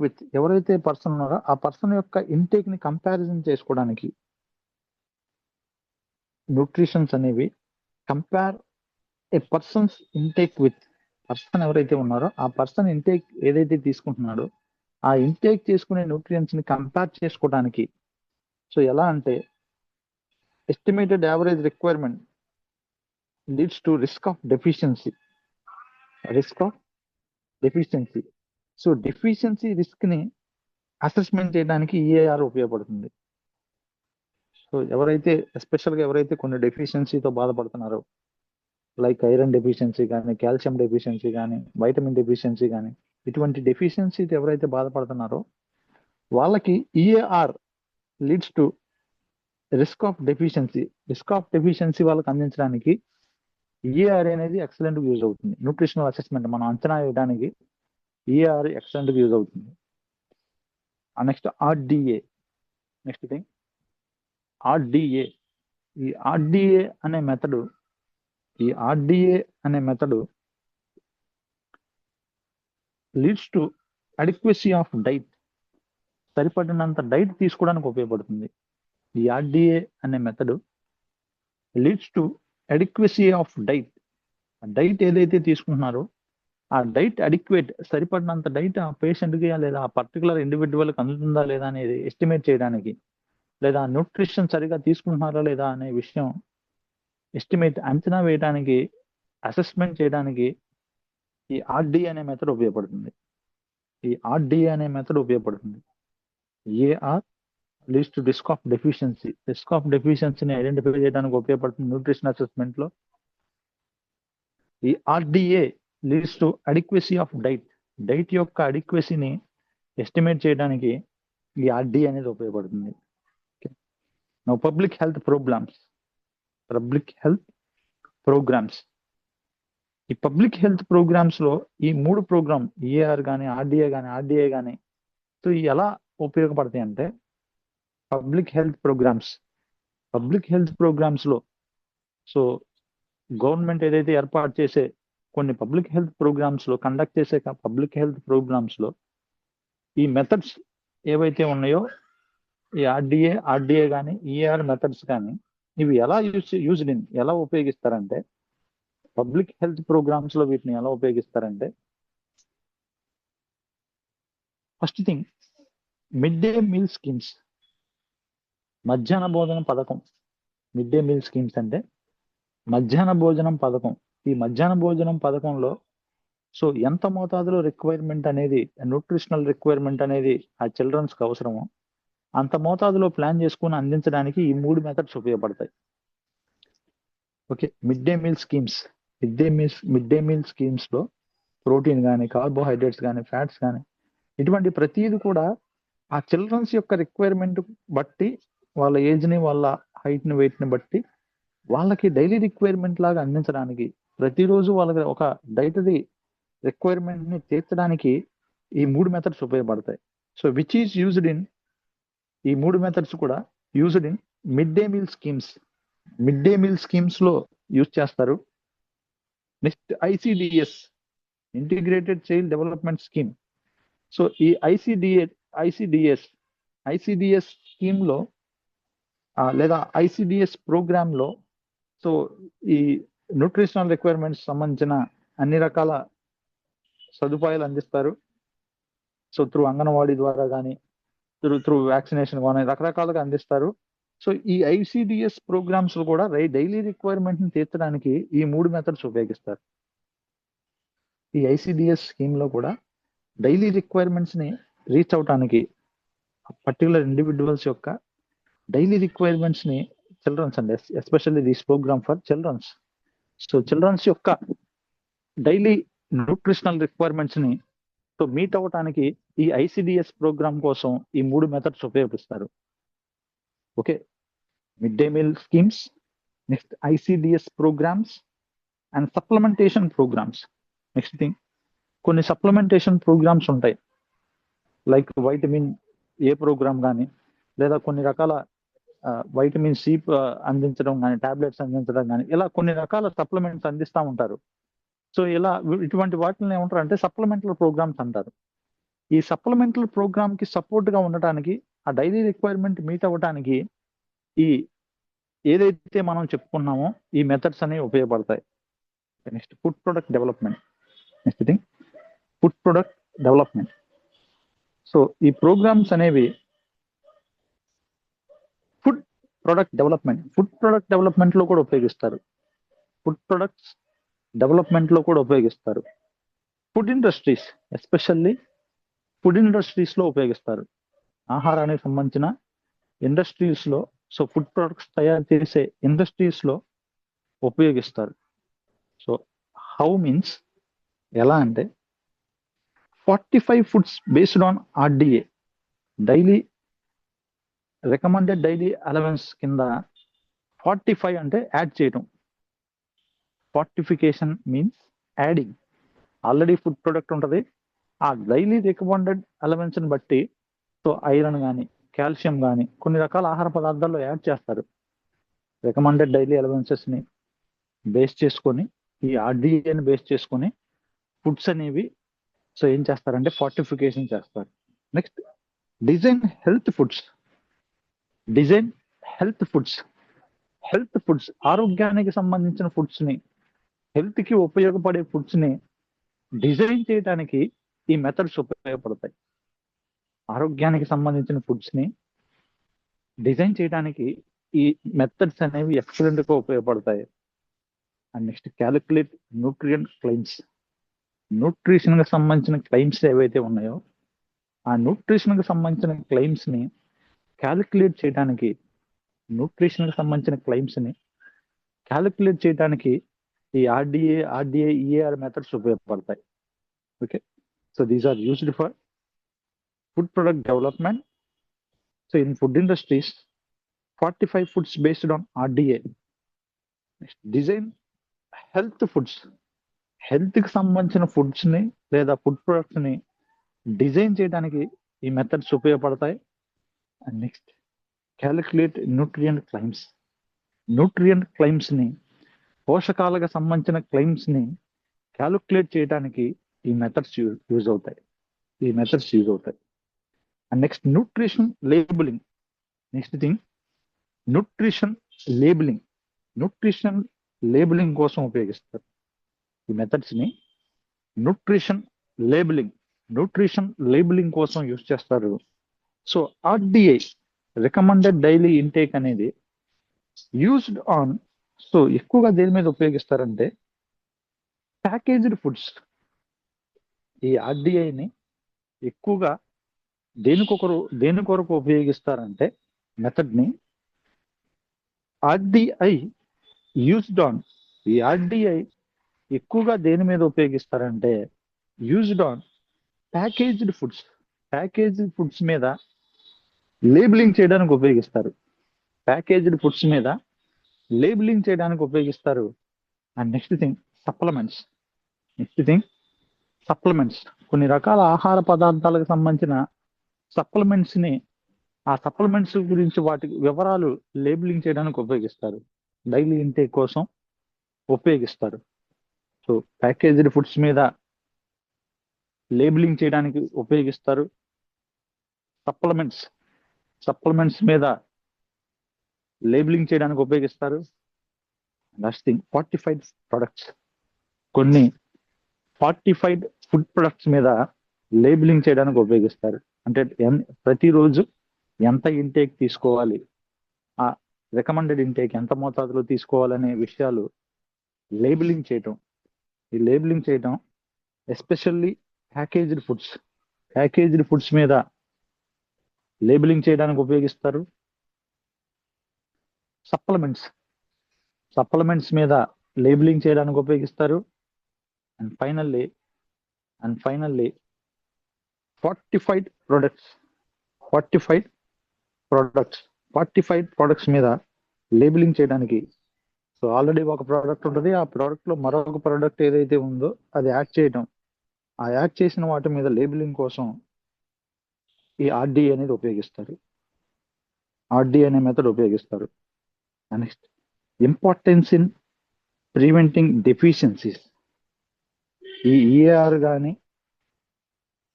with ఎవరైతే పర్సన్ ఉన్నారో ఆ పర్సన్ యొక్క ఇంటేక్ ని కంపారిజన్ చేసుకోవడానికి న్యూట్రిషన్స్ అనేవి compare a person's intake with. Person ఎవరైతే ఉన్నారో ఆ పర్సన్ ఇంటేక్ ఏదైతే తీసుకుంటున్నాడో ఆ ఇంటేక్ చేసుకునే న్యూట్రియంట్స్ ని కంపేర్ చేసుకోవడానికి. సో ఎలా అంటే estimated average requirement leads to risk of deficiency. So deficiency risk ని అసెస్మెంట్ చేయడానికి EAR ఉపయోగపడుతుంది. సో ఎవరైతే ఎస్పెషల్గా ఎవరైతే కొన్ని డెఫిషియన్సీతో బాధపడుతున్నారో, లైక్ ఐరన్ డెఫిషియన్సీ కానీ, కాల్షియం డెఫిషియన్సీ కానీ, వైటమిన్ డెఫిషియన్సీ కానీ, ఇటువంటి డెఫిషియన్సీతో ఎవరైతే బాధపడుతున్నారో వాళ్ళకి EAR leads to risk of deficiency వాళ్ళకి అందించడానికి EAR అనేది ఎక్సలెంట్ యూజ్ అవుతుంది. న్యూట్రిషనల్ అసెస్మెంట్ మనం అంచనా వేయడానికి EAR ఎక్సలెంట్ యూజ్ అవుతుంది. Next RDA. Next thing RDA. ఈ RDA అనే method leads to adequacy of diet. సరిపడినంత డైట్ తీసుకోవడానికి ఉపయోగపడుతుంది. ఈ RDA అనే method leads to adequacy of diet. Diet ఏదైతే తీసుకుంటున్నారో ఆ డైట్ అడిక్వేట్, సరిపడినంత డైట్ ఆ పేషెంట్కి లేదా ఆ పర్టికులర్ ఇండివిజువల్కి అందుతుందా లేదా అనేది ఎస్టిమేట్ చేయడానికి, లేదా న్యూట్రిషన్ సరిగా తీసుకుంటున్నారా లేదా అనే విషయం అంచనా వేయడానికి, అసెస్మెంట్ చేయడానికి ఈ RDA అనే మెథడ్ ఉపయోగపడుతుంది. EAR leads to risk of డెఫిషియన్సీని ఐడెంటిఫై చేయడానికి ఉపయోగపడుతుంది న్యూట్రిషన్ అసెస్మెంట్ లో. ఈ RDA leads to adequacy of diet యొక్క అడిక్వసీని ఎస్టిమేట్ చేయడానికి ఈ RDA అనేది ఉపయోగపడుతుంది. Public health programs. ఈ పబ్లిక్ హెల్త్ ప్రోగ్రామ్స్ లో ఈ 3 ప్రోగ్రామ్ EAR కానీ, RDA కానీ సో ఎలా ఉపయోగపడతాయి అంటే పబ్లిక్ హెల్త్ ప్రోగ్రామ్స్ లో సో గవర్నమెంట్ ఏదైతే ఏర్పాటు చేసే కొన్ని పబ్లిక్ హెల్త్ ప్రోగ్రామ్స్ లో ఈ మెథడ్స్ ఏవైతే ఉన్నాయో ఈ ఆర్డిఏ కానీ ఈఏఆర్ మెథడ్స్ కానీ ఇవి ఎలా ఎలా ఉపయోగిస్తారంటే పబ్లిక్ హెల్త్ ప్రోగ్రామ్స్ లో వీటిని ఎలా ఉపయోగిస్తారంటే first thing mid day meal schemes, మధ్యాహ్న భోజనం పథకం. మిడ్ డే మీల్ స్కీమ్స్ అంటే మధ్యాహ్న భోజనం పథకం. ఈ మధ్యాహ్న భోజనం పథకంలో సో ఎంత మోతాదులో రిక్వైర్మెంట్ అనేది, న్యూట్రిషనల్ రిక్వైర్మెంట్ అనేది ఆ చిల్డ్రన్స్కి అవసరమో అంత మోతాదులో ప్లాన్ చేసుకుని అందించడానికి ఈ 3 మెథడ్స్ ఉపయోగపడతాయి. Okay, mid day meal schemes లో ప్రోటీన్ కానీ, కార్బోహైడ్రేట్స్ కానీ, ఫ్యాట్స్ కానీ ఇటువంటి ప్రతిదీ కూడా ఆ చిల్డ్రన్స్ యొక్క రిక్వైర్మెంట్ బట్టి, వాళ్ళ ఏజ్ని, వాళ్ళ హైట్ని, వెయిట్ని బట్టి వాళ్ళకి డైలీ రిక్వైర్మెంట్ లాగా అందించడానికి, ప్రతిరోజు వాళ్ళకి ఒక డైటరీ రిక్వైర్మెంట్ని తీర్చడానికి ఈ 3 మెథడ్స్ ఉపయోగపడతాయి. So which is used in, ఈ 3 మెథడ్స్ కూడా used in mid day meal schemes లో యూజ్ చేస్తారు. Next ICDS, integrated child development scheme. So ఈ ఐసిడిఎస్ స్కీమ్ లో లేదా ఐసిడిఎస్ ప్రోగ్రామ్ లో సో ఈ న్యూట్రిషనల్ రిక్వైర్మెంట్స్ సంబంధించిన అన్ని రకాల సదుపాయాలు అందిస్తారు. సో త్రూ అంగన్వాడీ ద్వారా కానీ, త్రూ వ్యాక్సినేషన్ కానీ రకరకాలుగా అందిస్తారు. సో ఈ ఐసిడిఎస్ ప్రోగ్రామ్స్ లో కూడా డైలీ రిక్వైర్మెంట్ ని తీర్చడానికి ఈ 3 మెథడ్స్ ఉపయోగిస్తారు. ఈ ఐసిడిఎస్ స్కీమ్ లో కూడా డైలీ రిక్వైర్మెంట్స్ ని రీచ్ అవడానికి, పర్టికులర్ ఇండివిజువల్స్ యొక్క డైలీ రిక్వైర్మెంట్స్ ని చిల్డ్రన్స్ అండి, especially this programme for childrens. So childrens యొక్క డైలీ న్యూట్రిషనల్ రిక్వైర్మెంట్స్ ని సో మీట్ అవ్వటానికి ఈ ఐసిడిఎస్ ప్రోగ్రామ్ కోసం ఈ 3 మెథడ్స్ ఉపయోగిస్తారు. Okay, mid day meal schemes, next ICDS programmes and supplementation programmes. Next thing, కొన్ని సప్లిమెంటేషన్ ప్రోగ్రామ్స్ ఉంటాయి, లైక్ వైటమిన్ ఏ ప్రోగ్రామ్ కానీ, లేదా కొన్ని రకాల వైటమిన్ సి అందించడం కానీ, టాబ్లెట్స్ అందించడం కానీ, ఇలా కొన్ని రకాల సప్లిమెంట్స్ అందిస్తూ ఉంటారు. సో ఇలా ఇటువంటి వాటిని ఏమంటారు అంటే సప్లిమెంటల్ ప్రోగ్రామ్స్ అంటారు. ఈ సప్లిమెంటల్ ప్రోగ్రామ్ కి సపోర్ట్ గా ఉండటానికి, ఆ డైలీ రిక్వైర్మెంట్ మీట్ అవ్వడానికి ఈ ఏదైతే మనం చెప్పుకున్నామో ఈ మెథడ్స్ అనేవి ఉపయోగపడతాయి. Next food product development. Next thing, food product development. So ఈ ప్రోగ్రామ్స్ అనేవి ఫుడ్ ప్రొడక్ట్ డెవలప్మెంట్ లో కూడా ఉపయోగిస్తారు. ఫుడ్ ప్రొడక్ట్స్ డెవలప్మెంట్ లో కూడా ఉపయోగిస్తారు. Food industries, especially food industries లో ఉపయోగిస్తారు. ఆహారానికి సంబంధించిన ఇండస్ట్రీస్ లో, సో ఫుడ్ ప్రొడక్ట్స్ తయారు చేసే ఇండస్ట్రీస్ లో ఉపయోగిస్తారు. సో హౌ మీన్స్ ఎలా అంటే 45 foods based on RDA, daily recommended daily allowance కింద 45 అంటే యాడ్ చేయడం. Fortification means adding. Already food product ఉంటుంది, ఆ డైలీ రికమెండెడ్ అలవెన్స్ ని బట్టి సో ఐరన్ కానీ, కాల్షియం కానీ కొన్ని రకాల ఆహార పదార్థాల్లో యాడ్ చేస్తారు. రికమెండెడ్ డైలీ అలవెన్సెస్ ని బేస్ చేసుకొని, ఈ ఆర్డిఏని బేస్ చేసుకొని ఫుడ్స్ అనేవి సో ఏం చేస్తారంటే ఫార్టిఫికేషన్ చేస్తారు. నెక్స్ట్ డిజైన్ హెల్త్ ఫుడ్స్, ఆరోగ్యానికి సంబంధించిన ఫుడ్స్ ని, హెల్త్ కి ఉపయోగపడే ఫుడ్స్ ని డిజైన్ చేయడానికి ఈ మెథడ్స్ ఉపయోగపడతాయి. ఆరోగ్యానికి సంబంధించిన ఫుడ్స్ ని డిజైన్ చేయడానికి ఈ మెథడ్స్ అనేవి ఎక్సలెంట్ గా ఉపయోగపడతాయి. And next calculate nutrient claims. Nutrition కి సంబంధించిన క్లెయిమ్స్ ఏవైతే ఉన్నాయో ఆ న్యూట్రిషన్ కి సంబంధించిన క్లెయిమ్స్ ని క్యాలిక్యులేట్ చేయడానికి, ఈ ఆర్డిఏ ఈఏఆర్ మెథడ్స్ ఉపయోగపడతాయి. Okay, so these are used for food product development. So in food industries 45 foods based on RDA. Design health foods, health కి సంబంధించిన ఫుడ్స్ ని లేదా ఫుడ్ ప్రొడక్ట్స్ ని డిజైన్ చేయడానికి ఈ మెథడ్స్ ఉపయోగపడతాయి. And next calculate nutrient claims ని, పోషకాలకు సంబంధించిన క్లెయిమ్స్ ని క్యాలిక్యులేట్ చేయడానికి ఈ మెథడ్స్ యూజ్ అవుతాయి. And next nutrition labelling. Next thing nutrition labelling. Nutrition labelling కోసం ఉపయోగిస్తారు ఈ మెథడ్స్ ని. న్యూట్రిషన్ లేబులింగ్ కోసం యూజ్ చేస్తారు. సో ఆర్డిఐ రికమెండెడ్ డైలీ ఇంటేక్ అనేది యూజ్డ్ ఆన్, సో ఎక్కువగా దేని మీద ఉపయోగిస్తారంటే ప్యాకేజ్డ్ ఫుడ్స్. ఈ ఆర్డిఐని ఎక్కువగా దేని కొరకు ఉపయోగిస్తారంటే మెథడ్ ని ఆర్డిఐ యూజ్డ్ ఆన్. ఈ ఆర్డిఐ ఎక్కువగా దేని మీద ఉపయోగిస్తారంటే యూజ్డ్ ఆన్ ప్యాకేజ్డ్ ఫుడ్స్ మీద లేబులింగ్ చేయడానికి ఉపయోగిస్తారు. ప్యాకేజ్డ్ ఫుడ్స్ మీద లేబులింగ్ చేయడానికి ఉపయోగిస్తారు. And next thing supplements. కొన్ని రకాల ఆహార పదార్థాలకు సంబంధించిన సప్లిమెంట్స్ ని, ఆ సప్లిమెంట్స్ గురించి వాటి వివరాలు లేబులింగ్ చేయడానికి ఉపయోగిస్తారు. డైలీ ఇంటేక్ కోసం ఉపయోగిస్తారు. సో ప్యాకేజ్డ్ ఫుడ్స్ మీద లేబులింగ్ చేయడానికి ఉపయోగిస్తారు. సప్లిమెంట్స్ మీద లేబులింగ్ చేయడానికి ఉపయోగిస్తారు. Next thing fortified products. కొన్ని ఫార్టిఫైడ్ ఫుడ్ ప్రొడక్ట్స్ మీద లేబులింగ్ చేయడానికి ఉపయోగిస్తారు. అంటే ప్రతిరోజు ఎంత ఇంటేక్ తీసుకోవాలి, ఆ రికమెండెడ్ ఇంటేక్ ఎంత మోతాదులో తీసుకోవాలనే విషయాలు లేబులింగ్ చేయటం. ఈ లేబులింగ్ చేయటం ఎస్పెషల్లీ ప్యాకేజ్డ్ ఫుడ్స్ మీద లేబులింగ్ చేయడానికి ఉపయోగిస్తారు. సప్లిమెంట్స్ మీద లేబులింగ్ చేయడానికి ఉపయోగిస్తారు. అండ్ ఫైనల్లీ ఫార్టిఫైడ్ ప్రొడక్ట్స్ మీద లేబులింగ్ చేయడానికి. సో ఆల్రెడీ ఒక ప్రోడక్ట్ ఉంటుంది, ఆ ప్రోడక్ట్ లో మరొక ప్రోడక్ట్ ఏదైతే ఉందో అది యాడ్ చేయడం. ఆ యాడ్ చేసిన వాటి మీద లేబులింగ్ కోసం ఈ ఆర్డిఐ అనేది ఉపయోగిస్తారు. ఆర్డిఐ అనే మెథడ్ ఉపయోగిస్తారు. Next importance in preventing deficiencies. ఈ ఈఏఆర్ కానీ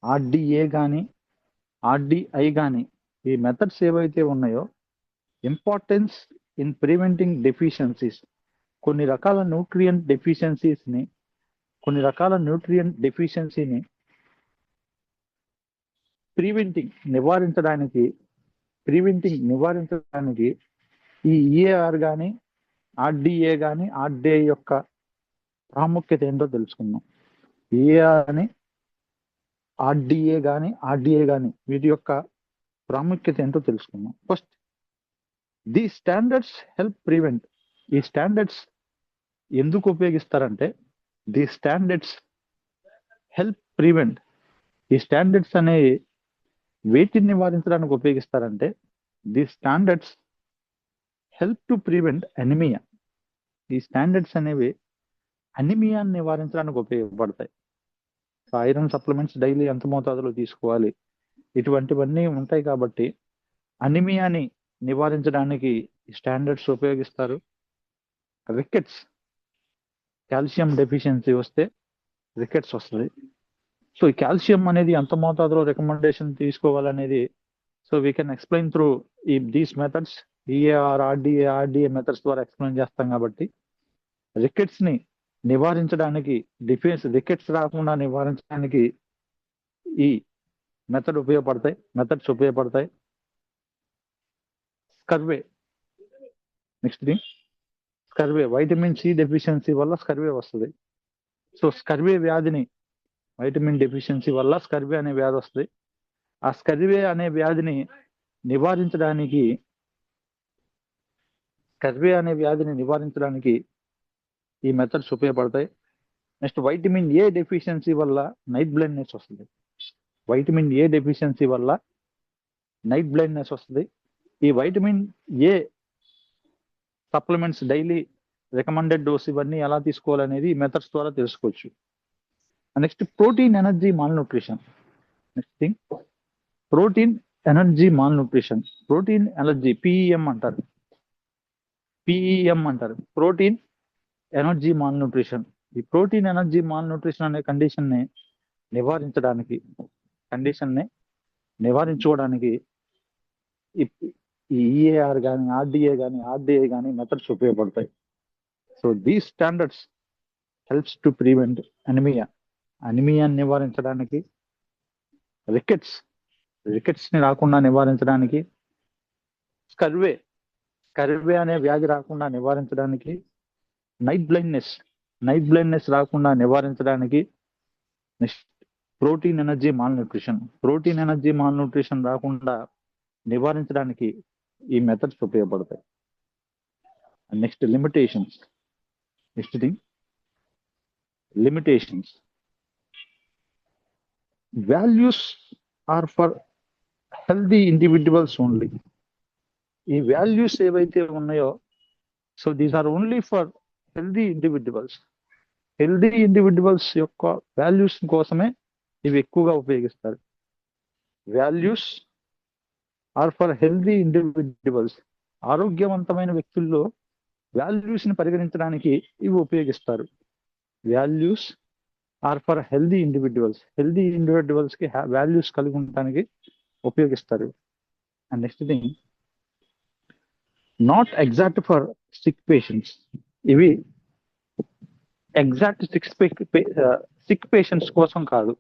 ఆర్డిఏ కానీ ఆర్డిఐ కానీ ఈ మెథడ్స్ ఏవైతే ఉన్నాయో ఇంపార్టెన్స్ ఇన్ ప్రివెంటింగ్ డెఫిషియన్సీస్, కొన్ని రకాల న్యూట్రియంట్ డెఫిషియన్సీని నివారించడానికి ఈ ఈఏఆర్ కానీ ఆర్డిఐ యొక్క ప్రాముఖ్యత ఏంటో తెలుసుకుందాం. ఈఏఆర్ అని ఆర్డిఐ కానీ వీటి యొక్క ప్రాముఖ్యత ఏంటో తెలుసుకుందాం. First, the standards help prevent. ఈ స్టాండర్డ్స్ ఎందుకు ఉపయోగిస్తారంటే ది స్టాండర్డ్స్ హెల్ప్ ప్రివెంట్. ఈ స్టాండర్డ్స్ అనే వేటిని నివారించడానికి ఉపయోగిస్తారంటే the standards help to prevent anaemia. ఈ స్టాండర్డ్స్ అనేవి అనిమియాని నివారించడానికి ఉపయోగపడతాయి. ఐరన్ సప్లిమెంట్స్ డైలీ ఎంత మోతాదులో తీసుకోవాలి, ఇటువంటివన్నీ ఉంటాయి. కాబట్టి అనిమియాని నివారించడానికి స్టాండర్డ్స్ ఉపయోగిస్తారు. రికెట్స్, కాల్షియం డెఫిషియన్సీ వస్తే రికెట్స్ వస్తుంది. సో ఈ కాల్షియం అనేది ఎంత మోతాదులో రికమెండేషన్ తీసుకోవాలనేది, so we can explain through these methods. EAR RDA methods ద్వారా ఎక్స్ప్లెయిన్ చేస్తాం. కాబట్టి రికెట్స్ ని నివారించడానికి, రికెట్స్ రాకుండా నివారించడానికి ఈ మెథడ్స్ ఉపయోగపడతాయి. Scurvy. Next thing scurvy, vitamin C deficiency వల్ల స్కర్వే వస్తుంది. సో స్కర్వే వ్యాధిని, వైటమిన్ డెఫిషియన్సీ వల్ల స్కర్వే అనే వ్యాధి వస్తుంది. ఆ స్కర్వే అనే వ్యాధిని నివారించడానికి ఈ మెథడ్స్ ఉపయోగపడతాయి. నెక్స్ట్ వైటమిన్ ఏ డెఫిషియన్సీ వల్ల నైట్ బ్లైండ్నెస్ వస్తుంది. ఈ vitamin A supplements daily recommended dose ఇవన్నీ ఎలా తీసుకోవాలనేది ఈ మెథడ్స్ ద్వారా తెలుసుకోవచ్చు. Next protein energy malnutrition. Next thing protein energy PEM అంటారు. Protein energy malnutrition. ఈ ప్రోటీన్ ఎనర్జీ మాల్ న్యూట్రిషన్ అనే కండిషన్ ని నివారించుకోవడానికి ఈ ఈఏఆర్ కానీ ఆర్డిఏ కానీ మెథడ్స్ ఉపయోగపడతాయి. So these standards helps to prevent అనిమియాని నివారించడానికి, రికెట్స్ ని రాకుండా నివారించడానికి, స్కర్వే అనే వ్యాధి రాకుండా నివారించడానికి, నైట్ బ్లైండ్నెస్ రాకుండా నివారించడానికి, నెక్స్ట్ ప్రోటీన్ ఎనర్జీ మాల్న్యూట్రిషన్ రాకుండా నివారించడానికి ఈ మెథడ్స్ ఉపయోగపడతాయి. Next limitations. Values are for healthy individuals only. ఈ వాల్యూస్ ఏవైతే ఉన్నాయో, so these are only for healthy individuals యొక్క వాల్యూస్ కోసమే ఇవి ఎక్కువగా ఉపయోగిస్తారు. Values are for healthy individuals. ఆరోగ్యవంతమైన వ్యక్తుల్లో వాల్యూస్ ని పరిగణించడానికి ఇవి ఉపయోగిస్తారు. Values are for healthy individuals కి వాల్యూస్ కలిగి ఉండడానికి ఉపయోగిస్తారు. And next thing, not exact for sick patients. ఇవి ఎగ్జాక్ట్ సిక్ పేషెంట్స్ కోసం కాదు.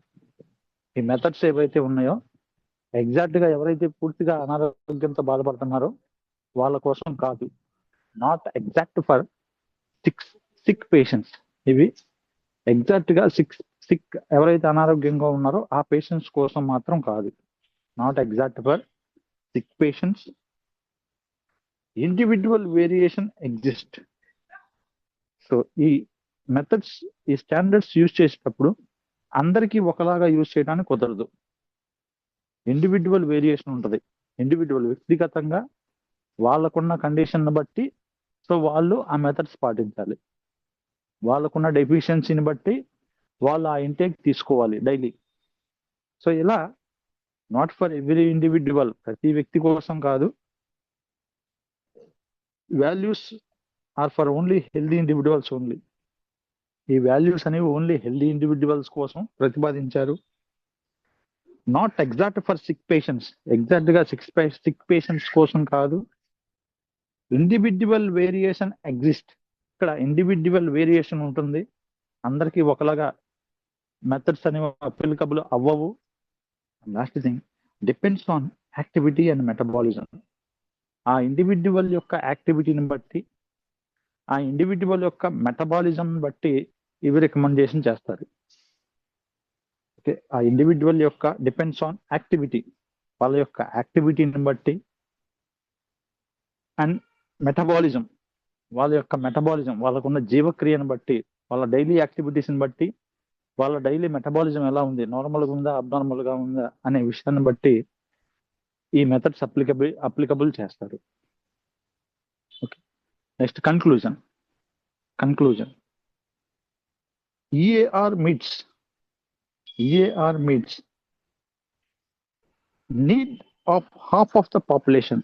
ఈ మెథడ్స్ ఏవైతే ఉన్నాయో ఎగ్జాక్ట్ గా ఎవరైతే పూర్తిగా అనారోగ్యంతో బాధపడుతున్నారో వాళ్ళ కోసం కాదు. Not exact for sick patients. ఇవి ఎగ్జాక్ట్ గా సిక్ ఎవరైతే అనారోగ్యంగా ఉన్నారో ఆ పేషెంట్స్ కోసం మాత్రం కాదు. Not exact for sick patients. Individual variation exist. So ఈ మెథడ్స్, ఈ స్టాండర్డ్స్ యూజ్ చేసేటప్పుడు అందరికీ ఒకలాగా యూజ్ చేయడానికి కుదరదు. ఇండివిజువల్ వేరియేషన్ ఉంటుంది. వ్యక్తిగతంగా వాళ్ళకున్న కండిషన్ బట్టి సో వాళ్ళు ఆ మెథడ్స్ పాటించాలి. వాళ్ళకున్న డెఫిషియన్సీని బట్టి వాళ్ళు ఆ ఇంటేక్ తీసుకోవాలి డైలీ. సో ఇలా నాట్ ఫర్ ఎవ్రీ ఇండివిజువల్, ప్రతి వ్యక్తి కోసం కాదు. Values are for only healthy individuals only. ఈ వాల్యూస్ అనేవి ఓన్లీ హెల్దీ ఇండివిజువల్స్ కోసం ప్రతిపాదించారు. Not exact for sick patients. Exact గా సిక్ పేషెంట్స్ కోసం కాదు. Individual variation exist. ఇక్కడ ఇండివిజువల్ వేరియేషన్ ఉంటుంది. అందరికీ ఒకలాగా మెథడ్స్ అనేవి అప్లికబుల్ అవ్వవు. Last thing, depends on activity and metabolism. ఆ ఇండివిజువల్ యొక్క యాక్టివిటీని బట్టి, ఆ ఇండివిజువల్ యొక్క మెటబాలిజం బట్టి ఇవి రికమెండేషన్ చేస్తారు. ఓకే, ఆ ఇండివిజువల్ యొక్క డిపెండ్స్ ఆన్ యాక్టివిటీ, వాళ్ళ యొక్క యాక్టివిటీని బట్టి, అండ్ మెటబాలిజం, వాళ్ళకున్న జీవక్రియను బట్టి, వాళ్ళ డైలీ యాక్టివిటీస్ని బట్టి, వాళ్ళ డైలీ మెటబాలిజం ఎలా ఉంది, నార్మల్గా ఉందా అబ్నార్మల్గా ఉందా అనే విషయాన్ని బట్టి ఈ మెథడ్స్ అప్లికబుల్ చేస్తారు. Okay, next conclusion. EAR meets need of half of the population.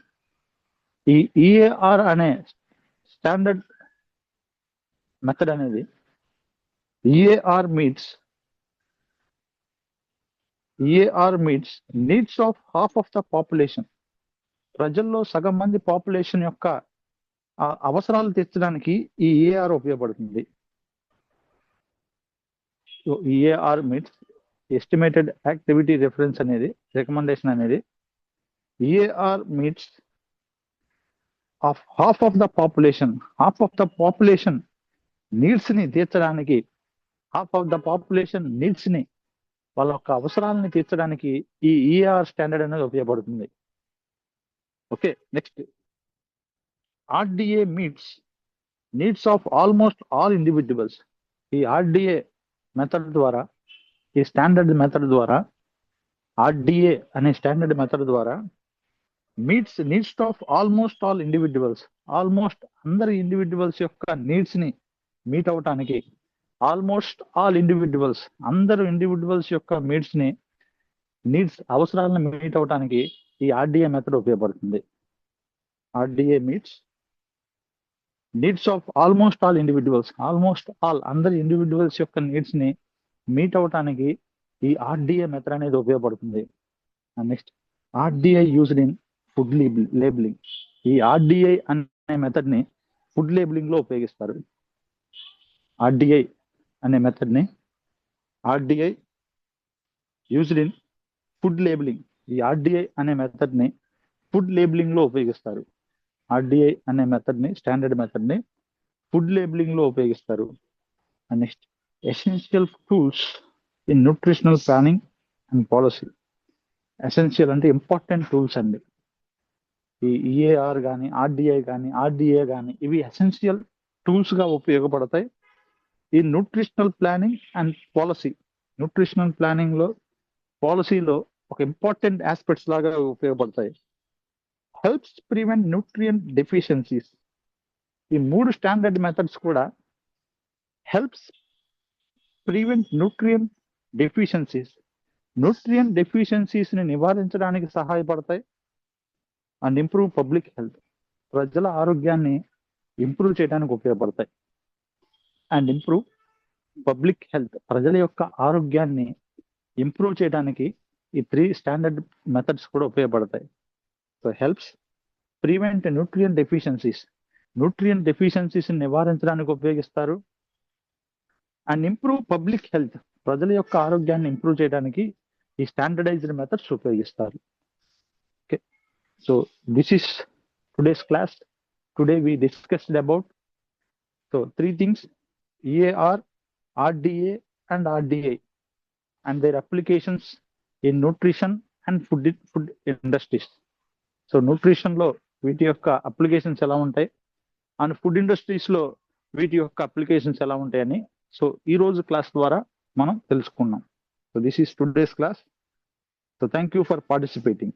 ఈ ఈఏఆర్ అనే స్టాండర్డ్ మెథడ్ అనేది EAR meets needs of half of the population. ప్రజల్లో సగం మంది పాపులేషన్ యొక్క అవసరాలు తీర్చడానికి ఈ ఈఏఆర్ ఉపయోగపడుతుంది. EAR meets estimated activity reference అనేది రికమెండేషన్ అనేది EAR meets of half of the population needs ని తీర్చడానికి, వాళ్ళ యొక్క అవసరాలని తీర్చడానికి ఈ ఈఏఆర్ స్టాండర్డ్ అనేది ఉపయోగపడుతుంది. Okay, next RDA meets needs of almost all individuals. ఈ ఆర్డిఏ మెథడ్ ద్వారా, ఈ స్టాండర్డ్ మెథడ్ ద్వారా, ఆర్డిఏ అనే స్టాండర్డ్ మెథడ్ ద్వారా meets needs of almost all individuals, almost అందరి ఇండివిజువల్స్ యొక్క నీడ్స్ ని మీట్ అవటానికి, ఆల్మోస్ట్ ఆల్ ఇండివిజువల్స్ అందరు ఇండివిజువల్స్ యొక్క అవసరాలను మీట్ అవటానికి ఈ ఆర్డిఏ మెథడ్ ఉపయోగపడుతుంది. RDA meets needs of almost all individuals, అందరి ఇండివిజువల్స్ యొక్క నీడ్స్ ని మీట్ అవటానికి ఈ ఆర్డిఏ మెథడ్ అనేది ఉపయోగపడుతుంది. Next RDI used in food labeling. ఈ ఆర్డిఐ అనే మెథడ్ ని ఫుడ్ లేబులింగ్ లో ఉపయోగిస్తారు. ఆర్డిఐ అనే మెథడ్ ని ఆర్డిఐ యూజ్డ్ ఇన్ ఫుడ్ లేబులింగ్. ఈ ఆర్డిఐ అనే మెథడ్ ని ఫుడ్ లేబులింగ్ లో ఉపయోగిస్తారు. ఆర్డిఐ అనే మెథడ్ ని, స్టాండర్డ్ మెథడ్ ని ఫుడ్ లేబులింగ్ లో ఉపయోగిస్తారు. And next, essential tools in nutritional planning and policy. Essential అంటే ఇంపార్టెంట్ టూల్స్ అండి. ఈ ఈఏఆర్ కానీ, ఆర్డిఐ కానీ, ఆర్డిఏ కానీ, ఇవి ఎసెన్షియల్ టూల్స్ గా ఉపయోగపడతాయి ఈ nutritional planning and policy. Nutritional planning లో, పాలసీలో ఒక ఇంపార్టెంట్ ఆస్పెక్ట్స్ లాగా ఉపయోగపడతాయి. Helps prevent nutrient deficiencies. ఈ 3 స్టాండర్డ్ మెథడ్స్ కూడా helps prevent nutrient deficiencies. Nutrient deficiencies ని నివారించడానికి సహాయపడతాయి. And improve public health. ప్రజల ఆరోగ్యాన్ని ఇంప్రూవ్ చేయడానికి ఉపయోగపడతాయి. And improve public health. ప్రజల యొక్క ఆరోగ్యాన్ని ఇంప్రూవ్ చేయడానికి ఈ 3 స్టాండర్డ్ మెథడ్స్ కూడా ఉపయోగపడతాయి. So helps prevent nutrient deficiencies. Nutrient deficiencies నివారించడానికి ఉపయోగిస్తారు. And improve public health. ప్రజల యొక్క ఆరోగ్యాన్ని ఇంప్రూవ్ చేయడానికి ఈ స్టాండర్డైజ్డ్ మెథడ్స్ ఉపయోగిస్తారు. Okay, so this is today's class. Today we discussed about 3 things: EAR, RDA and RDI and their applications in nutrition and food industries. So nutrition లో వీటి యొక్క applications ఎలా ఉంటాయి, అండ్ ఫుడ్ ఇండస్ట్రీస్ లో వీటి యొక్క applications ఎలా ఉంటాయని సో ఈ రోజు క్లాస్ ద్వారా మనం తెలుసుకున్నాం. So this is today's class. So thank you for participating.